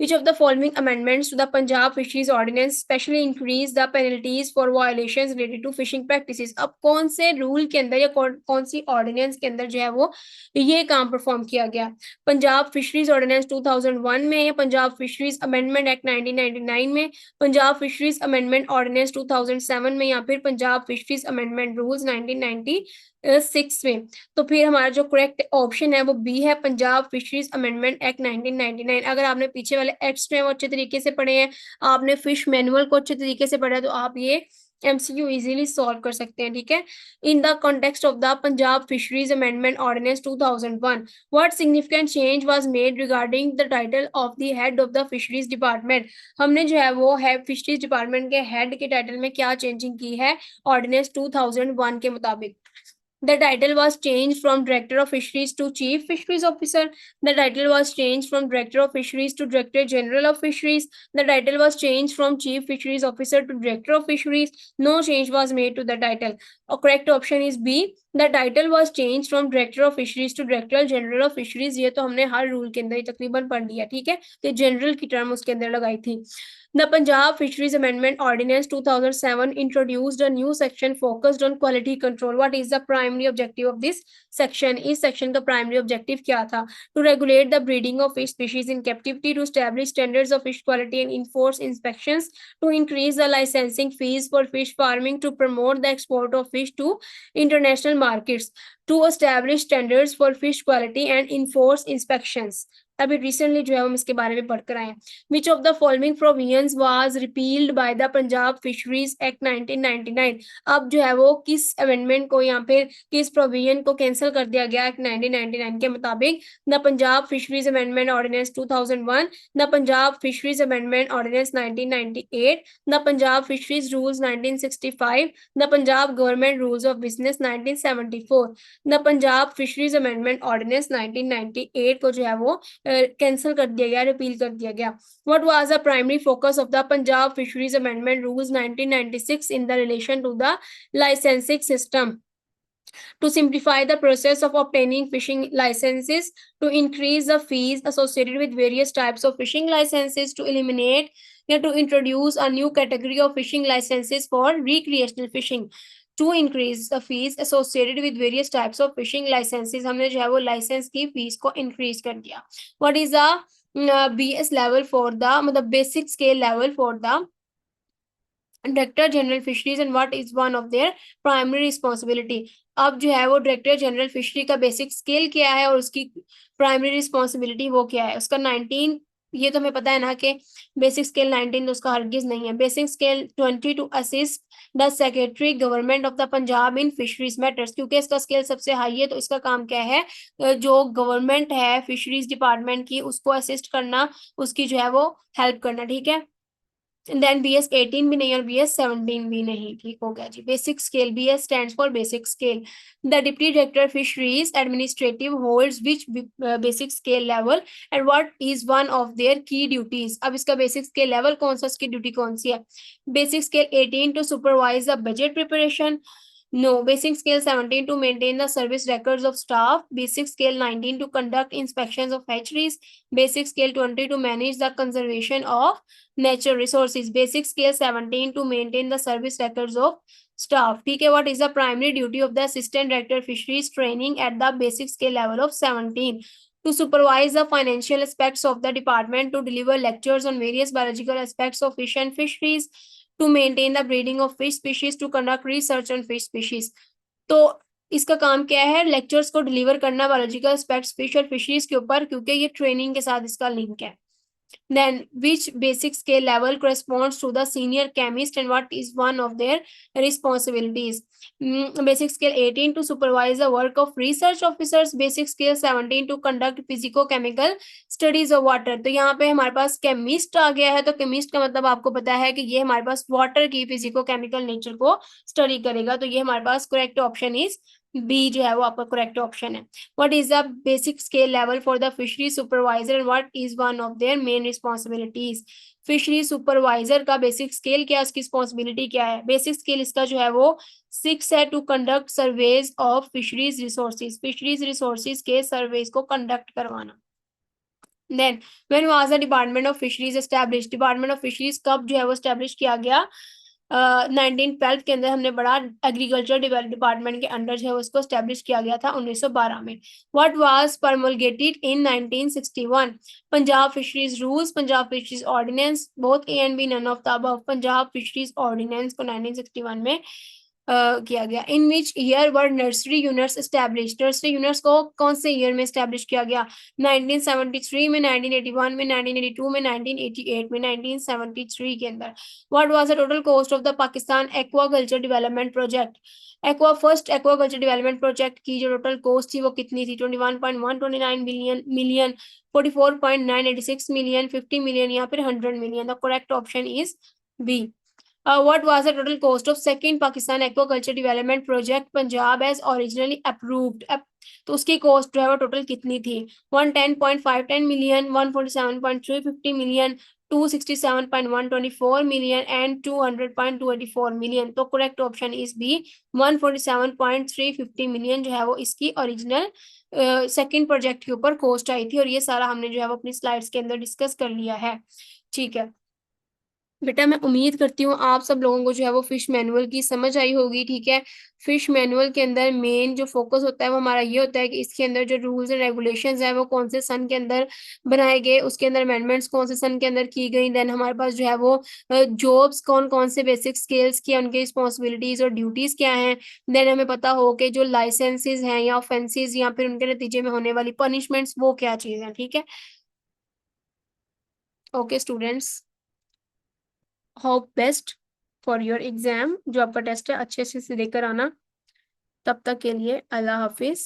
Which of the following amendments to the Punjab Fisheries Ordinance specially increase the penalties for violations related to fishing practices? अब कौन से रूल के अंदर या कौन सी ऑर्डिनेंस के अंदर जो है वो ये काम परफॉर्म किया गया? पंजाब फिशरीज ऑर्डिनेंस 2001 में, या पंजाब फिशरीज अमेंडमेंट एक्ट 1999 में, पंजाब फिशरीज अमेंडमेंट ऑर्डिनेंस 2007 में, या फिर पंजाब फिशरीज अमेंडमेंट रूल्स 1996 में? तो फिर हमारा जो करेक्ट ऑप्शन है वो बी है, पंजाब फिशरीज अमेंडमेंट एक्ट 1999। अगर आपने पीछे वाले एक्ट्स जो है वो अच्छे तरीके से पढ़े हैं, आपने फिश मैनुअल को अच्छे तरीके से पढ़ा है, तो आप ये MCQ इजीली सॉल्व कर सकते हैं। ठीक है। In the context of the Punjab fisheries amendment ordinance 2001, what significant change was made regarding the title of the head of the fisheries department? हमने जो है वो है फिशरीज डिपार्टमेंट के हेड के टाइटल में क्या चेंजिंग की है ऑर्डिनेंस 2001 के मुताबिक? The title was changed from Director of Fisheries to Chief Fisheries Officer. The title was changed from Director of Fisheries to Director General of Fisheries. The title was changed from Chief Fisheries Officer to Director of Fisheries. No change was made to the title. A correct option is B. The title was changed from Director of Fisheries to Director General of Fisheries. ये तो हमने हर rule के अंदर तकरीबन पढ़ लिया। ठीक है, कि जनरल की टर्म उसके अंदर लगाई थी। The Punjab Fisheries Amendment Ordinance 2007 introduced a new section focused on quality control. What is the primary objective of this section? इस section का primary objective क्या था? To regulate the breeding of fish species in captivity, to establish standards of fish quality and enforce inspections, to increase the licensing fees for fish farming, to promote the export of fish to international markets, to establish standards for fish quality and enforce inspections. अभी recently जो है हम इसके बारे में पढ़कर आए हैं। Which of the following provisions was repealed by the Punjab fisheries act 1999? अब जो है वो किस अमेंडमेंट को या फिर किस प्रोविजन को कैंसिल कर दिया गया एक्ट 1999 के मुताबिक? The Punjab fisheries amendment ordinance 2001, the Punjab fisheries amendment ordinance 1998, the Punjab fisheries rules 1965, the Punjab government rules of business 1974, the Punjab fisheries amendment ordinance 1998 को जो है वो कैंसिल कर दिया गया, रिपील कर दिया गया। What was the primary focus of the Punjab Fisheries Amendment Rules 1996 in the relation to the licensing system? To simplify the process of obtaining fishing licenses, to increase the fees associated with various types of fishing licenses, to eliminate or to introduce a new category of fishing licenses for recreational fishing, to increase the fees associated with various types of fishing licenses। हमने जो है वो licence की fees को increase कर दिया। What is the BS level for the मतलब basic scale level for the director general fisheries and what is one of there primary responsibility? अब जो है वो डायरेक्टर जनरल फिशरी का बेसिक स्केल क्या है और उसकी प्राइमरी रिस्पॉन्सिबिलिटी वो क्या है? उसका 19 ये तो हमें पता है ना कि बेसिक स्केल 19 तो उसका हरगिज नहीं है। Basic scale 20 to assist the secretary government of the Punjab in fisheries matters, क्योंकि इसका स्केल सबसे हाई है तो इसका काम क्या है, जो गवर्नमेंट है फिशरीज डिपार्टमेंट की उसको असिस्ट करना, उसकी जो है वो हेल्प करना, ठीक है। देन BS 18 भी नहीं और BS 17 भी नहीं, ठीक हो गया जी। Basic scale, BS stands for basic scale. The deputy director fisheries administrative holds which basic scale level and what is one of their key duties. अब इसका बेसिक स्केल लेवल कौन सा, इसकी ड्यूटी कौन सी है। Basic scale 18 to supervise the budget preparation. No. Basic scale 17 to maintain the service records of staff. Basic scale 19 to conduct inspections of hatcheries. Basic scale 20 to manage the conservation of natural resources. Basic scale 17 to maintain the service records of staff. ठीक है. What is the primary duty of the assistant director fisheries training at the basic scale level of 17? To supervise the financial aspects of the department, to deliver lectures on various biological aspects of fish and fisheries, to maintain the breeding of fish species, to conduct research on fish species. तो इसका काम क्या है, lectures को deliver करना biological aspects fish और fisheries के ऊपर, क्योंकि ये ट्रेनिंग के साथ इसका लिंक है। Then, which basic scale level corresponds to the senior chemist and what is one of their responsibilities? Basic scale 18 to supervise the work of research officers. Basic scale 17 to conduct physico-chemical studies of water. तो यहाँ पे हमारे पास chemist आ गया है, तो chemist का मतलब आपको पता है कि ये हमारे पास water की physico-chemical nature को study करेगा, तो ये हमारे पास correct option is बी जो है वो आपका करेक्ट ऑप्शन है। What is the basic scale level for the fishery supervisor and what is one of their main responsibilities. Fishery supervisor का बेसिक स्केल क्या है, उसकी रिस्पॉन्सिबिलिटी क्या है। बेसिक स्केल इसका जो है वो 6 है, to conduct surveys of fisheries resources, fisheries resources के सर्वेज को कंडक्ट करवाना। Then when was the department of fisheries establish, department of fisheries कब जो है वो एस्टैब्लिश किया गया, 1912 के अंदर हमने बड़ा एग्रीकल्चर डिपार्टमेंट के अंडर जो है उसको स्टैब्लिश किया गया था 1912 में। What was promulgated in 1961, Punjab fisheries rules, Punjab fisheries ordinance, both A and B none of the above. Punjab fisheries ordinance को 1961 में किया गया। In which year were nursery units establish, nursery units को कौन से ईयर में एस्टैब्लिश किया गया, 1973 में, 1981 में, 1982 में, 1988 में, 1973 के अंदर। What was the total cost of the Pakistan aquaculture development project, first aquaculture development project की जो टोटल कॉस्ट थी वो कितनी थी, 21.129 मिलियन, 44.986 मिलियन, 50 मिलियन या फिर 100 million. The correct option is B. What was the total cost of second Pakistan Aquaculture Development Project Punjab as originally approved? तो उसकी कॉस्ट जो है वो टोटल कितनी थी, 110.510 million, 147.350 million, 267.124 million and 200.284 million. तो correct option is B, 147.350 million जो है वो इसकी ओरिजिनल सेकंड प्रोजेक्ट के ऊपर कॉस्ट आई थी, और ये सारा हमने जो है वो अपनी स्लाइड्स के अंदर डिस्कस कर लिया है। ठीक है बेटा, मैं उम्मीद करती हूँ आप सब लोगों को जो है वो फिश मैनुअल की समझ आई होगी। ठीक है, फिश मैनुअल के अंदर मेन जो फोकस होता है वो हमारा ये होता है कि इसके अंदर जो रूल्स एंड रेगुलेशंस है वो कौन से सन के अंदर बनाए गए, उसके अंदर अमेंडमेंट्स कौन से सन के अंदर की गई। देन हमारे पास जो है वो जॉब्स कौन कौन से बेसिक स्किल्स की, उनकी रिस्पॉन्सिबिलिटीज और ड्यूटीज क्या हैं। देन हमें पता हो कि जो लाइसेंसेज हैं या ऑफेंसेज या फिर उनके नतीजे में होने वाली पनिशमेंट्स वो क्या चीज है। ठीक है, okay students, hope best for your exam, जो आपका टेस्ट है अच्छे से देकर आना। तब तक के लिए अल्लाह हाफिज।